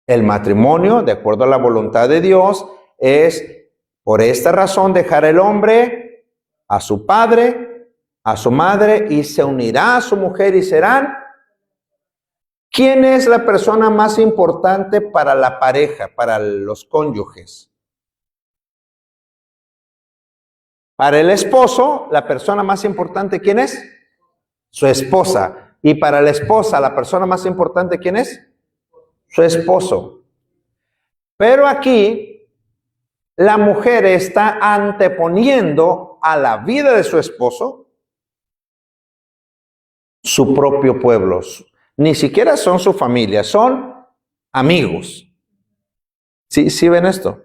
El matrimonio, de acuerdo a la voluntad de Dios, es por esta razón dejar el hombre a su padre, a su madre y se unirá a su mujer y serán. ¿Quién es la persona más importante para la pareja, para los cónyuges? Para el esposo, la persona más importante, ¿quién es? Su esposa. Y para la esposa, la persona más importante, ¿quién es? Su esposo. Pero aquí, la mujer está anteponiendo a la vida de su esposo su propio pueblo. Ni siquiera son su familia, son amigos. ¿Sí ven esto?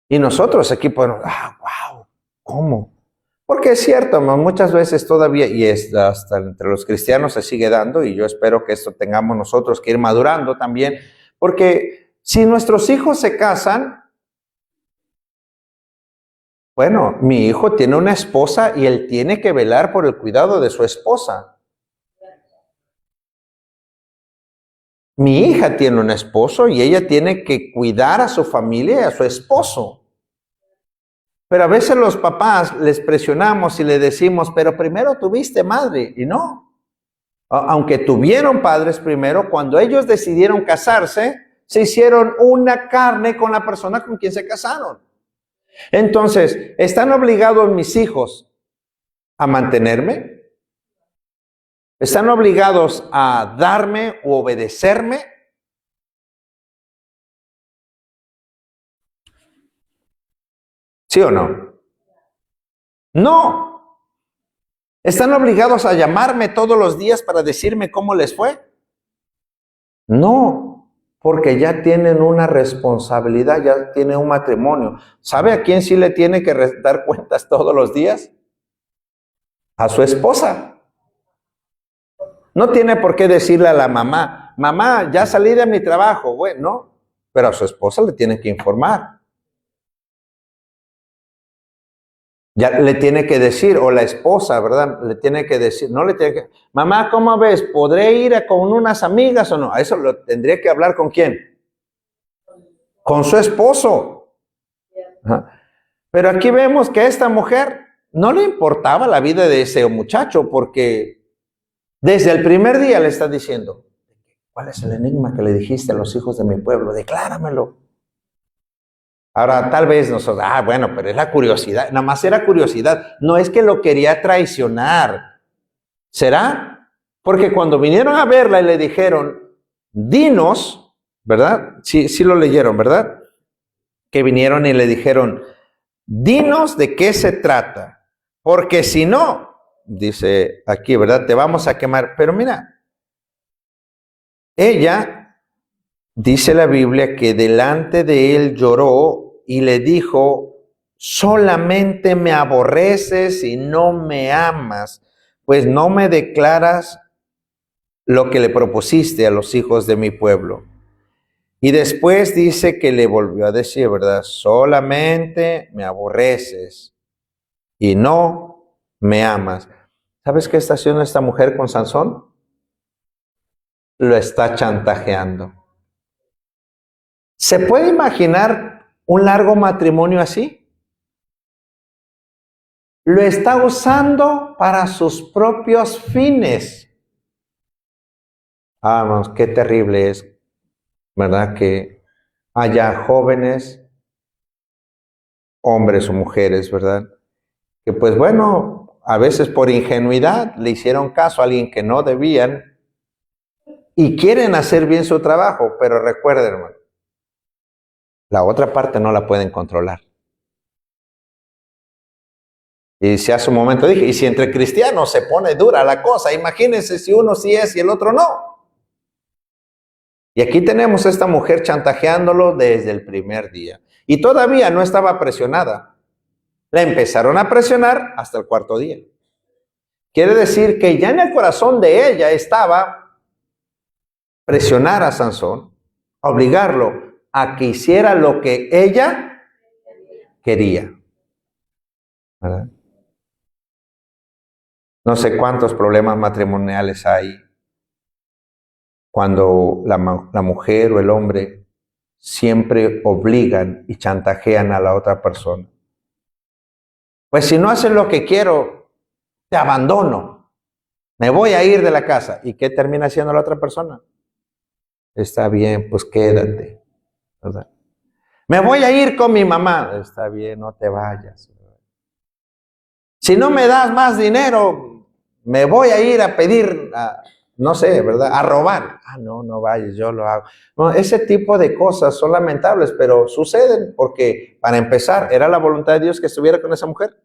Y nosotros aquí podemos, wow, ¿cómo? Porque es cierto, muchas veces todavía, y hasta entre los cristianos se sigue dando, y yo espero que esto tengamos nosotros que ir madurando también, porque si nuestros hijos se casan, bueno, mi hijo tiene una esposa y él tiene que velar por el cuidado de su esposa. Mi hija tiene un esposo y ella tiene que cuidar a su familia y a su esposo. Pero a veces los papás les presionamos y le decimos, pero primero tuviste madre, y no. Aunque tuvieron padres primero, cuando ellos decidieron casarse, se hicieron una carne con la persona con quien se casaron. Entonces, ¿están obligados mis hijos a mantenerme? ¿Están obligados a darme u obedecerme? ¿Sí o no? No. ¿Están obligados a llamarme todos los días para decirme cómo les fue? No, porque ya tienen una responsabilidad, ya tienen un matrimonio. ¿Sabe a quién sí le tiene que dar cuentas todos los días? A su esposa. No tiene por qué decirle a la mamá, mamá, ya salí de mi trabajo. Bueno, no, pero a su esposa le tiene que informar. Ya le tiene que decir, o la esposa, ¿verdad? Le tiene que decir, no le tiene que, mamá, ¿cómo ves? ¿Podré ir con unas amigas o no? A eso lo tendría que hablar ¿con quién? Con su esposo. Ajá. Pero aquí vemos que esta mujer no le importaba la vida de ese muchacho, porque desde el primer día le está diciendo, ¿cuál es el enigma que le dijiste a los hijos de mi pueblo? Decláramelo. Ahora, tal vez nosotros, bueno, pero es la curiosidad, nada más era curiosidad, no es que lo quería traicionar. ¿Será? Porque cuando vinieron a verla y le dijeron, dinos, ¿verdad? Sí lo leyeron, ¿verdad? Que vinieron y le dijeron, dinos de qué se trata, porque si no, dice aquí, ¿verdad? Te vamos a quemar. Pero mira, ella, dice la Biblia, que delante de él lloró y le dijo, solamente me aborreces y no me amas, pues no me declaras lo que le propusiste a los hijos de mi pueblo. Y después dice que le volvió a decir, ¿verdad? Solamente me aborreces y no me amas. ¿Sabes qué está haciendo esta mujer con Sansón? Lo está chantajeando. ¿Se puede imaginar un largo matrimonio así? Lo está usando para sus propios fines. Vamos, qué terrible es, ¿verdad? Que haya jóvenes, hombres o mujeres, ¿verdad? Que pues bueno, a veces por ingenuidad le hicieron caso a alguien que no debían y quieren hacer bien su trabajo, pero recuerden, hermano, la otra parte no la pueden controlar. Y si hace un momento dije, y si entre cristianos se pone dura la cosa, imagínense si uno sí es y el otro no. Y aquí tenemos a esta mujer chantajeándolo desde el primer día. Y todavía no estaba presionada. La empezaron a presionar hasta el cuarto día. Quiere decir que ya en el corazón de ella estaba presionar a Sansón, obligarlo a que hiciera lo que ella quería. ¿Verdad? No sé cuántos problemas matrimoniales hay cuando la mujer o el hombre siempre obligan y chantajean a la otra persona. Pues si no haces lo que quiero, te abandono, me voy a ir de la casa. ¿Y qué termina haciendo la otra persona? Está bien, pues quédate, ¿verdad? Me voy a ir con mi mamá. Está bien, no te vayas. Si no me das más dinero, me voy a ir a pedir, no sé, ¿verdad? A robar. No vayas, yo lo hago. No, ese tipo de cosas son lamentables, pero suceden porque, para empezar, ¿era la voluntad de Dios que estuviera con esa mujer?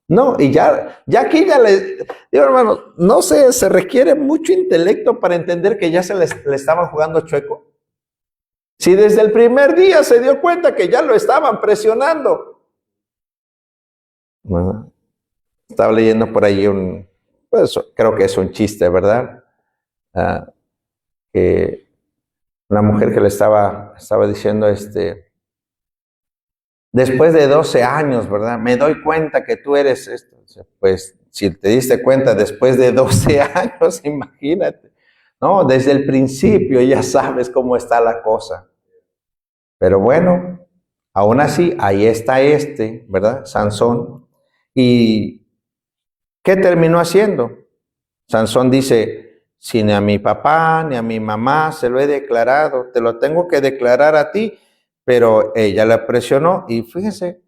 No, y ya aquí ya le digo, hermano, no sé, se requiere mucho intelecto para entender que ya le estaban jugando chueco. Si desde el primer día se dio cuenta que ya lo estaban presionando. Bueno, estaba leyendo por ahí pues creo que es un chiste, ¿verdad? Que una mujer que le estaba diciendo, después de 12 años, ¿verdad? Me doy cuenta que tú eres esto. Pues si te diste cuenta después de 12 años, imagínate. No, desde el principio ya sabes cómo está la cosa. Pero bueno, aún así, ahí está ¿verdad? Sansón. ¿Y qué terminó haciendo? Sansón dice, si ni a mi papá ni a mi mamá se lo he declarado, te lo tengo que declarar a ti. Pero ella la presionó y fíjense,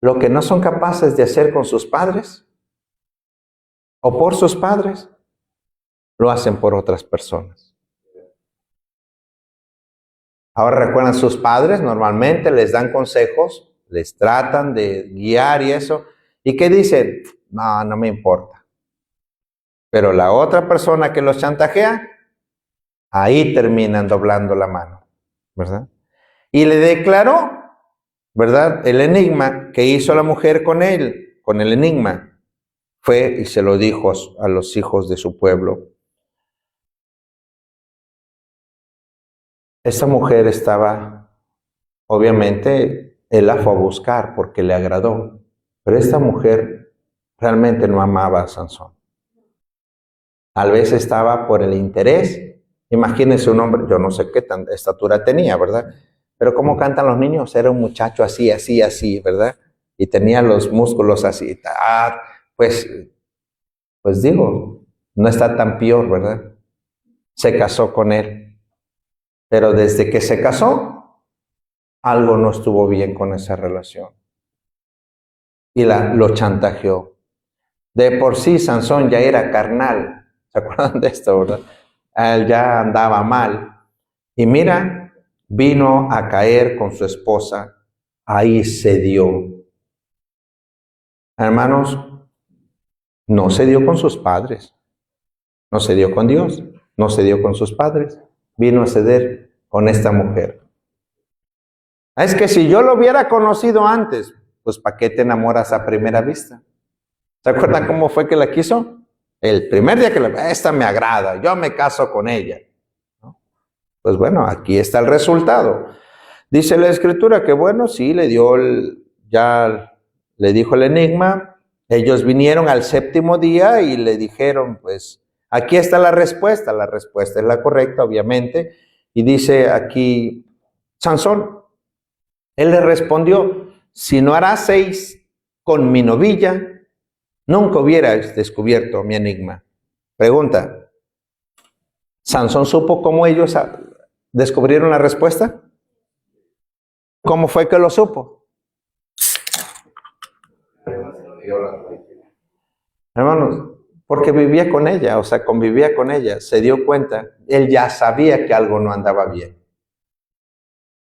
lo que no son capaces de hacer con sus padres o por sus padres, lo hacen por otras personas. Ahora recuerdan, sus padres normalmente les dan consejos, les tratan de guiar y eso. ¿Y qué dicen? No me importa. Pero la otra persona que los chantajea, ahí terminan doblando la mano, ¿verdad? Y le declaró, ¿verdad? El enigma que hizo la mujer con él, con el enigma, fue y se lo dijo a los hijos de su pueblo. Esta mujer estaba, obviamente, él la fue a buscar porque le agradó, pero esta mujer realmente no amaba a Sansón. Tal vez estaba por el interés. Imagínense un hombre, yo no sé qué tan estatura tenía, ¿verdad? Pero ¿cómo cantan los niños? Era un muchacho así, ¿verdad? y tenía los músculos así. Pues digo, no está tan peor, ¿verdad? Se casó con él. Pero desde que se casó, algo no estuvo bien con esa relación. Y lo chantajeó. De por sí, Sansón ya era carnal. ¿Se acuerdan de esto, verdad? Él ya andaba mal. Y mira, vino a caer con su esposa. Ahí se dio. Hermanos, no se dio con sus padres. No se dio con Dios. No se dio con sus padres. Vino a ceder con esta mujer. Es que si yo lo hubiera conocido antes, pues ¿para qué te enamoras a primera vista? ¿Se acuerdan cómo fue que la quiso? El primer día que esta me agrada, yo me caso con ella. ¿No? Pues bueno, aquí está el resultado. Dice la escritura que bueno, sí, ya le dijo el enigma. Ellos vinieron al séptimo día y le dijeron, pues, aquí está la respuesta es la correcta, obviamente. Y dice aquí, Sansón, él le respondió, si no haraseis con mi novilla, nunca hubierais descubierto mi enigma. Pregunta, ¿Sansón supo cómo ellos descubrieron la respuesta? ¿Cómo fue que lo supo? Hermanos, porque vivía con ella, o sea, convivía con ella, se dio cuenta, él ya sabía que algo no andaba bien.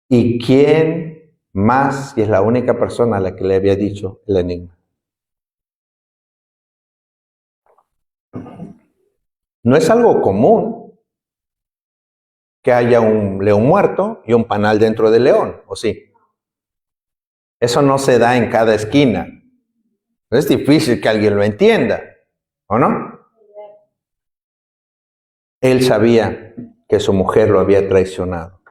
¿Y quién más? Y es la única persona a la que le había dicho el enigma. No es algo común que haya un león muerto y un panal dentro del león, ¿o sí? Eso no se da en cada esquina. Es difícil que alguien lo entienda, ¿o no? Él sabía que su mujer lo había traicionado.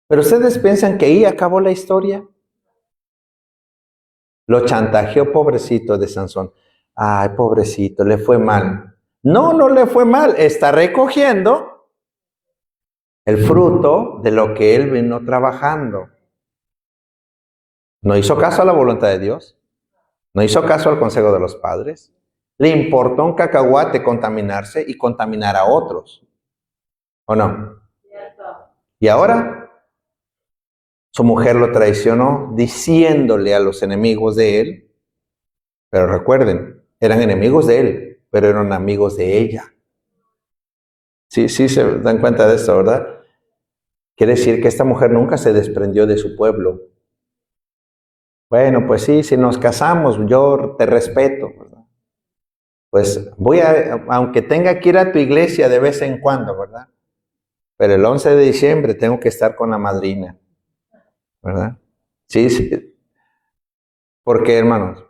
Pero ustedes piensan que ahí acabó la historia. Lo chantajeó, pobrecito de Sansón. Ay, pobrecito, le fue mal. No, no le fue mal. Está recogiendo el fruto de lo que él vino trabajando. No hizo caso a la voluntad de Dios. No hizo caso al consejo de los padres. Le importó un cacahuate contaminarse y contaminar a otros. ¿O no? Y ahora su mujer lo traicionó diciéndole a los enemigos de él. Pero recuerden, eran enemigos de él, pero eran amigos de ella. Sí, se dan cuenta de esto, ¿verdad? Quiere decir que esta mujer nunca se desprendió de su pueblo. Bueno, pues sí, si nos casamos, yo te respeto, ¿verdad? Pues aunque tenga que ir a tu iglesia de vez en cuando, ¿verdad? Pero el 11 de diciembre tengo que estar con la madrina, ¿verdad? Sí. Porque, hermanos,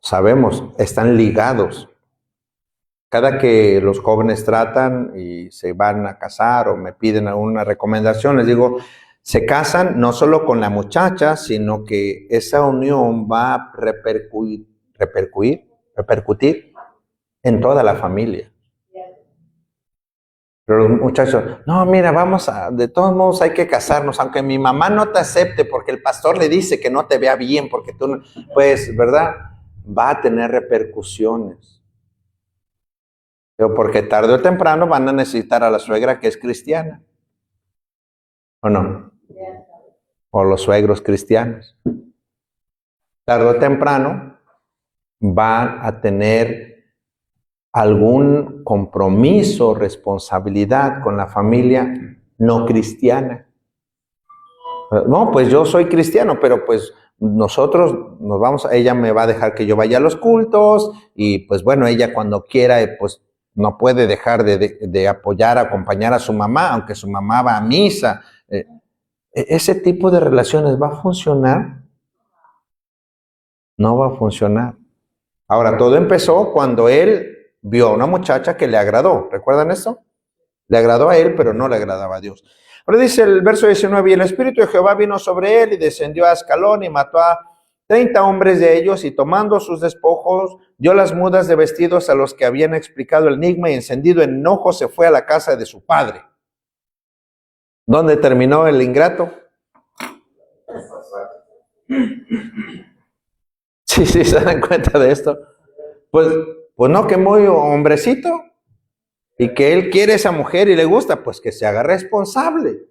sabemos, están ligados. Cada que los jóvenes tratan y se van a casar o me piden alguna recomendación, les digo, se casan no solo con la muchacha, sino que esa unión va a repercutir en toda la familia. Pero los muchachos, no, mira, de todos modos hay que casarnos, aunque mi mamá no te acepte porque el pastor le dice que no te vea bien, porque tú no, pues, ¿verdad? Va a tener repercusiones. Pero porque tarde o temprano van a necesitar a la suegra que es cristiana. ¿O no? O los suegros cristianos. Tarde o temprano van a tener algún compromiso, responsabilidad con la familia no cristiana. No, pues yo soy cristiano, pero pues nosotros ella me va a dejar que yo vaya a los cultos y pues bueno, ella cuando quiera, pues no puede dejar de apoyar, acompañar a su mamá, aunque su mamá va a misa. ¿Ese tipo de relaciones va a funcionar? No va a funcionar. Ahora, todo empezó cuando él vio a una muchacha que le agradó. ¿Recuerdan eso? Le agradó a él, pero no le agradaba a Dios. Ahora dice el verso 19, y el Espíritu de Jehová vino sobre él y descendió a Ascalón y mató a 30 hombres de ellos y tomando sus despojos, dio las mudas de vestidos a los que habían explicado el enigma y encendido en enojo se fue a la casa de su padre. ¿Dónde terminó el ingrato? Sí, sí, se dan cuenta de esto. Pues, pues no, que muy hombrecito. Y que él quiere a esa mujer y le gusta, pues que se haga responsable.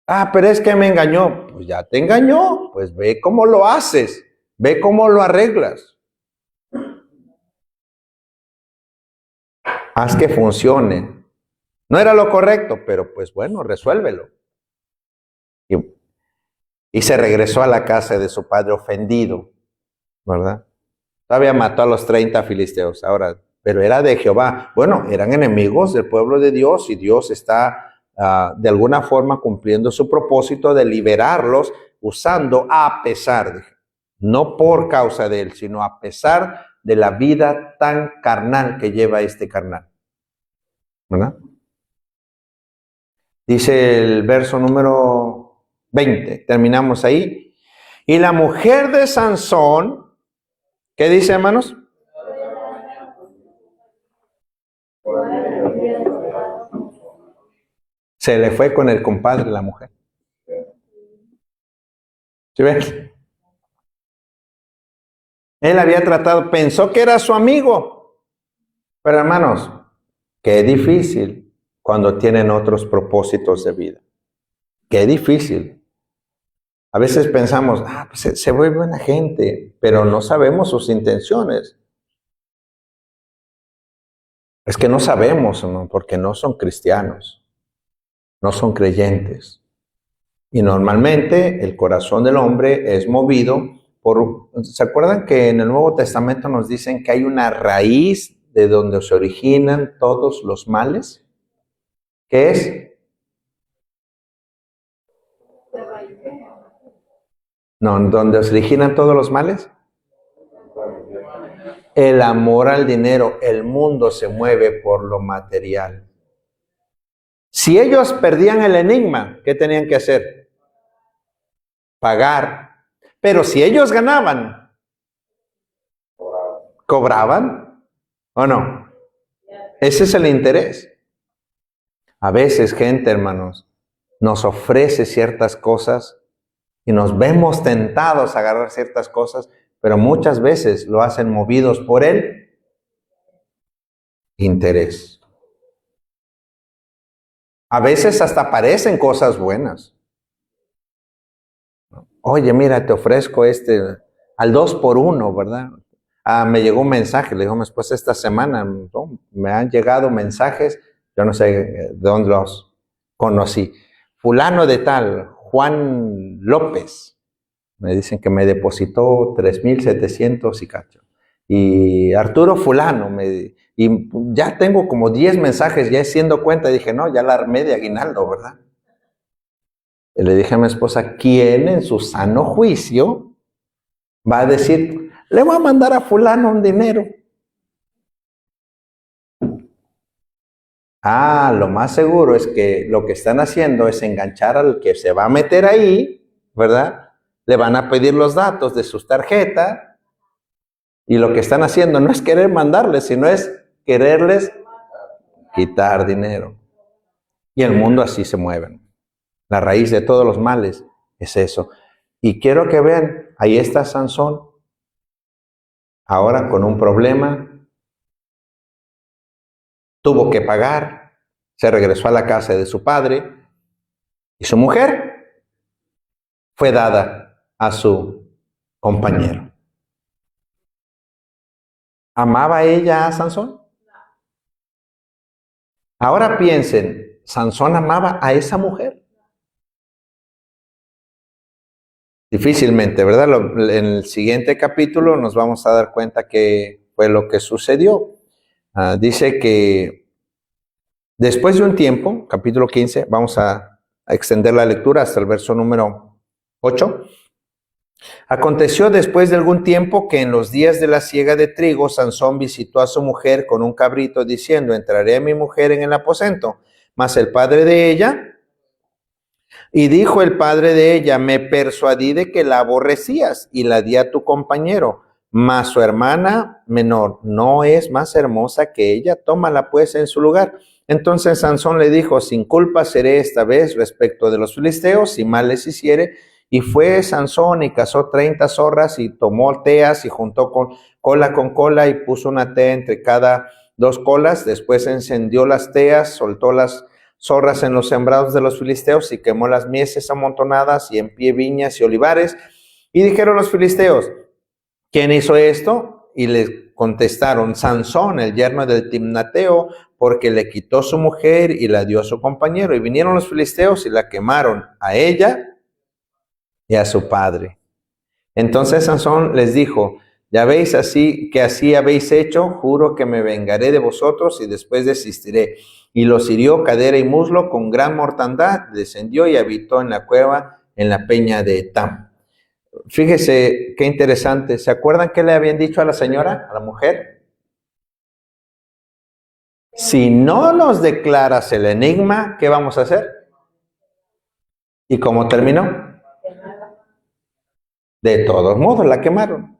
Ah, pero es que me engañó. Pues ya te engañó. Pues ve cómo lo haces. Ve cómo lo arreglas. Haz que funcione. No era lo correcto, pero pues bueno, resuélvelo. Y se regresó a la casa de su padre ofendido, ¿verdad? Todavía mató a los 30 filisteos, ahora, pero era de Jehová. Bueno, eran enemigos del pueblo de Dios y Dios está de alguna forma cumpliendo su propósito de liberarlos usando a pesar de, no por causa de él, sino a pesar de la vida tan carnal que lleva este carnal, ¿verdad? Dice el verso número 20, terminamos ahí. Y la mujer de Sansón, ¿qué dice, hermanos? Se le fue con el compadre la mujer. ¿Sí ven? Él había tratado, pensó que era su amigo. Pero hermanos, qué difícil cuando tienen otros propósitos de vida. Qué difícil. A veces pensamos, pues se ve buena gente, pero no sabemos sus intenciones. Es que no sabemos, ¿no? Porque no son cristianos, no son creyentes. Y normalmente el corazón del hombre es movido por... ¿Se acuerdan que en el Nuevo Testamento nos dicen que hay una raíz de donde se originan todos los males? ¿Qué es? No, ¿donde se originan todos los males? El amor al dinero. El mundo se mueve por lo material. Si ellos perdían el enigma, ¿qué tenían que hacer? Pagar. Pero si ellos ganaban, ¿cobraban o no? Ese es el interés. A veces, gente, hermanos, nos ofrece ciertas cosas y nos vemos tentados a agarrar ciertas cosas, pero muchas veces lo hacen movidos por el interés. A veces hasta parecen cosas buenas. Oye, mira, te ofrezco al 2 por 1, ¿verdad? Me llegó un mensaje, le dijo a mi esposa esta semana, ¿no? Me han llegado mensajes, yo no sé de dónde los conocí. Fulano de tal, Juan López, me dicen que me depositó 3,700 y cacho. Y Arturo Fulano, y ya tengo como 10 mensajes, ya siendo cuenta, dije, no, ya la armé de aguinaldo, ¿verdad? Y le dije a mi esposa, ¿quién en su sano juicio va a decir, le voy a mandar a fulano un dinero? Lo más seguro es que lo que están haciendo es enganchar al que se va a meter ahí, ¿verdad? Le van a pedir los datos de sus tarjetas y lo que están haciendo no es querer mandarles, sino es quererles quitar dinero. Y el mundo así se mueve. La raíz de todos los males es eso. Y quiero que vean, ahí está Sansón, ahora con un problema, tuvo que pagar, se regresó a la casa de su padre y su mujer fue dada a su compañero. ¿Amaba ella a Sansón? Ahora piensen, ¿Sansón amaba a esa mujer? Difícilmente, ¿verdad? En el siguiente capítulo nos vamos a dar cuenta que fue lo que sucedió. Dice que después de un tiempo, capítulo 15, vamos a extender la lectura hasta el verso número 8. Aconteció después de algún tiempo que en los días de la siega de trigo, Sansón visitó a su mujer con un cabrito diciendo, entraré a mi mujer en el aposento. Mas el padre de ella, y dijo el padre de ella, me persuadí de que la aborrecías y la di a tu compañero, mas su hermana menor no es más hermosa que ella, tómala pues en su lugar. Entonces Sansón le dijo, sin culpa seré esta vez respecto de los filisteos, si mal les hiciere, Y fue Sansón y cazó 30 zorras y tomó teas y juntó cola con cola y puso una tea entre cada dos colas. Después encendió las teas, soltó las zorras en los sembrados de los filisteos y quemó las mieses amontonadas y en pie viñas y olivares. Y dijeron los filisteos, ¿quién hizo esto? Y les contestaron, Sansón, el yerno del Timnateo, porque le quitó su mujer y la dio a su compañero. Y vinieron los filisteos y la quemaron a ella y a su padre. Entonces Sansón les dijo, ya veis así habéis hecho, juro que me vengaré de vosotros y después desistiré. Y los hirió cadera y muslo con gran mortandad, descendió y habitó en la cueva en la peña de Etam. Fíjese qué interesante. ¿Se acuerdan qué le habían dicho a la señora, a la mujer? Si no nos declaras el enigma, ¿qué vamos a hacer? ¿Y cómo terminó? De todos modos, la quemaron.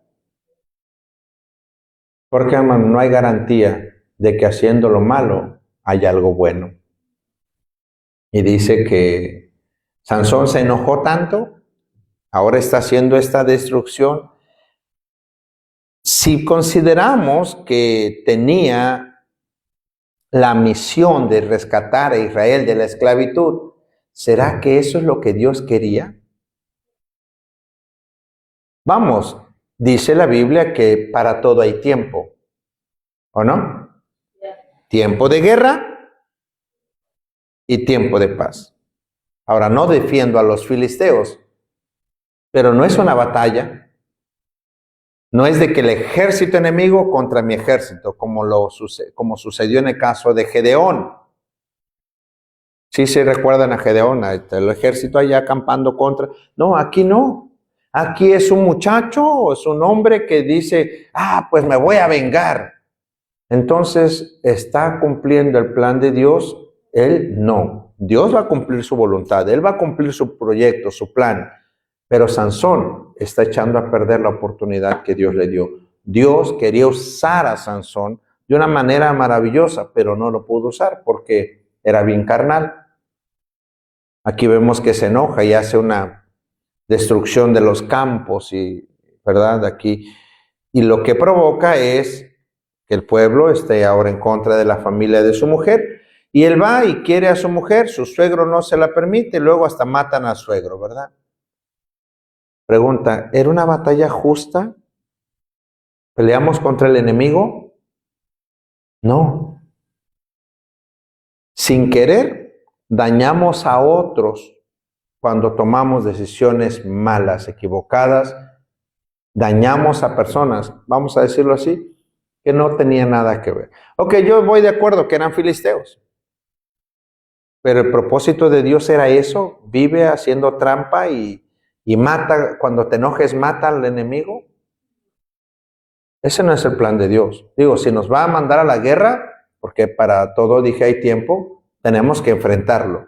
Porque, hermano, no hay garantía de que haciendo lo malo hay algo bueno. Y dice que Sansón se enojó tanto, ahora está haciendo esta destrucción. Si consideramos que tenía la misión de rescatar a Israel de la esclavitud, ¿será que eso es lo que Dios quería? Vamos, dice la Biblia que para todo hay tiempo, ¿o no? Tiempo de guerra y tiempo de paz. Ahora, no defiendo a los filisteos, pero no es una batalla. No es de que el ejército enemigo contra mi ejército, como sucedió en el caso de Gedeón. Sí se recuerdan a Gedeón, el ejército allá acampando contra. No, aquí no. Aquí es un muchacho, es un hombre que dice, pues me voy a vengar. Entonces, ¿está cumpliendo el plan de Dios? Él no. Dios va a cumplir su voluntad, Él va a cumplir su proyecto, su plan. Pero Sansón está echando a perder la oportunidad que Dios le dio. Dios quería usar a Sansón de una manera maravillosa, pero no lo pudo usar porque era bien carnal. Aquí vemos que se enoja y hace una destrucción de los campos, ¿verdad? Aquí. Y lo que provoca es que el pueblo esté ahora en contra de la familia de su mujer. Y él va y quiere a su mujer, su suegro no se la permite, luego hasta matan al suegro, ¿verdad? Pregunta, ¿era una batalla justa? ¿Peleamos contra el enemigo? No. Sin querer, dañamos a otros cuando tomamos decisiones malas, equivocadas. Dañamos a personas, vamos a decirlo así, que no tenían nada que ver. Ok, yo voy de acuerdo que eran filisteos. Pero el propósito de Dios era eso, vive haciendo trampa y mata, cuando te enojes, mata al enemigo. Ese no es el plan de Dios. Digo, si nos va a mandar a la guerra, porque para todo dije hay tiempo, tenemos que enfrentarlo.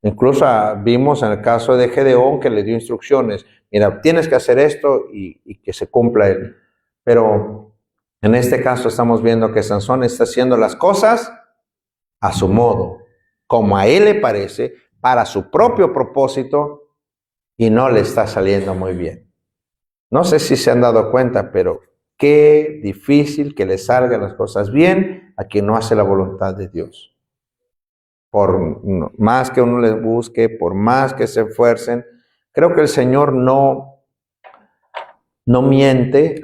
Incluso vimos en el caso de Gedeón que le dio instrucciones, mira, tienes que hacer esto y que se cumpla él. Pero en este caso estamos viendo que Sansón está haciendo las cosas a su modo, como a él le parece, para su propio propósito, y no le está saliendo muy bien. No sé si se han dado cuenta, pero qué difícil que le salgan las cosas bien a quien no hace la voluntad de Dios. Por más que uno les busque, por más que se esfuercen, creo que el Señor no miente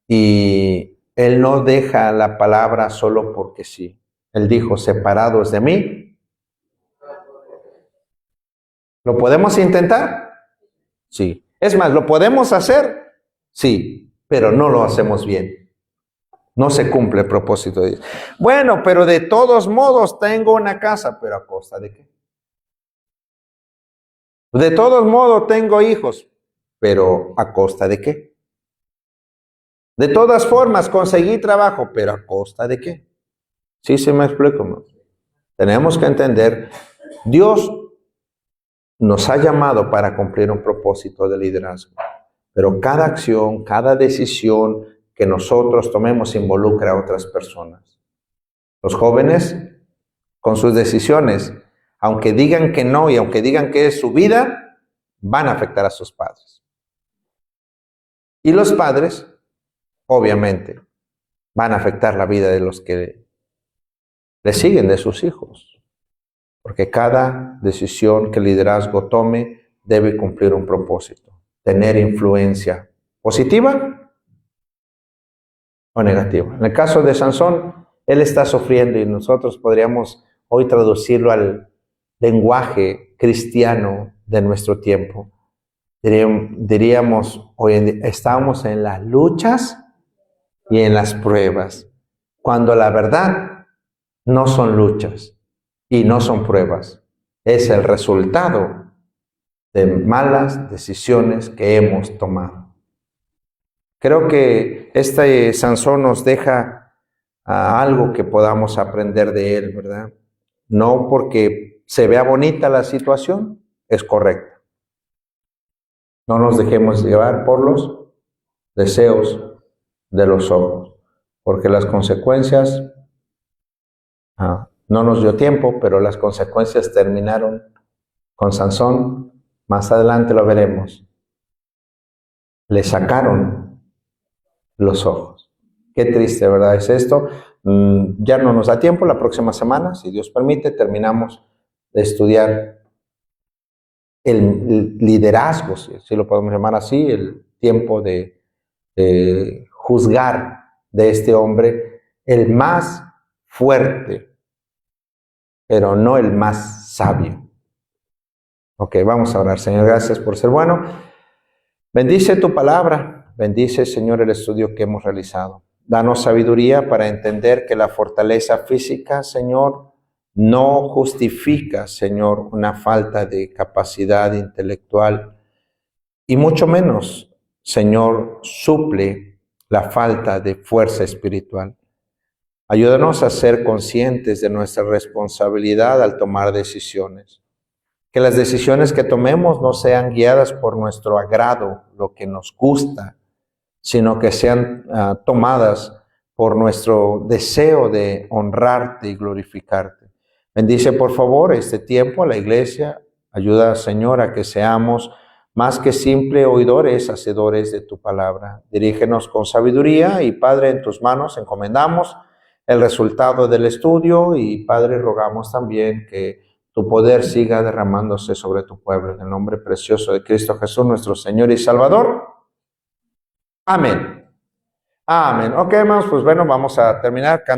y Él no deja la palabra solo porque sí. Él dijo, separados de mí. ¿Lo podemos intentar? Sí. Es más, ¿lo podemos hacer? Sí, pero no lo hacemos bien. No se cumple el propósito de Dios. Bueno, pero de todos modos tengo una casa, pero ¿a costa de qué? De todos modos tengo hijos, pero ¿a costa de qué? De todas formas conseguí trabajo, pero ¿a costa de qué? Sí, se me explico, ¿no? Tenemos que entender, Dios nos ha llamado para cumplir un propósito de liderazgo, pero cada acción, cada decisión que nosotros tomemos involucra a otras personas. Los jóvenes, con sus decisiones, aunque digan que no y aunque digan que es su vida, van a afectar a sus padres. Y los padres, obviamente, van a afectar la vida de los que le siguen, de sus hijos. Porque cada decisión que el liderazgo tome debe cumplir un propósito, tener influencia positiva o negativa. En el caso de Sansón, él está sufriendo y nosotros podríamos hoy traducirlo al lenguaje cristiano de nuestro tiempo. Diríamos, hoy estamos en las luchas y en las pruebas, cuando la verdad no son luchas y no son pruebas, es el resultado de malas decisiones que hemos tomado. Creo que este Sansón nos deja algo que podamos aprender de él, ¿verdad? No porque se vea bonita la situación, es correcta. No nos dejemos llevar por los deseos de los ojos, porque las consecuencias, no nos dio tiempo, pero las consecuencias terminaron con Sansón. Más adelante lo veremos. Le sacaron los ojos. Qué triste, ¿verdad? Es esto. Ya no nos da tiempo. La próxima semana, si Dios permite, terminamos de estudiar el liderazgo, si lo podemos llamar así, el tiempo de juzgar de este hombre, el más fuerte, pero no el más sabio. Ok, vamos a orar. Señor, gracias por ser bueno. Bendice tu palabra, bendice, Señor, el estudio que hemos realizado. Danos sabiduría para entender que la fortaleza física, Señor, no justifica, Señor, una falta de capacidad intelectual y mucho menos, Señor, suple la falta de fuerza espiritual. Ayúdanos a ser conscientes de nuestra responsabilidad al tomar decisiones. Que las decisiones que tomemos no sean guiadas por nuestro agrado, lo que nos gusta, sino que sean tomadas por nuestro deseo de honrarte y glorificarte. Bendice, por favor, este tiempo a la iglesia. Ayuda, Señor, a que seamos más que simples oidores, hacedores de tu palabra. Dirígenos con sabiduría y, Padre, en tus manos encomendamos el resultado del estudio y, Padre, rogamos también que tu poder siga derramándose sobre tu pueblo. En el nombre precioso de Cristo Jesús, nuestro Señor y Salvador. Amén. Amén. Ok, hermanos, pues bueno, vamos a terminar cantando.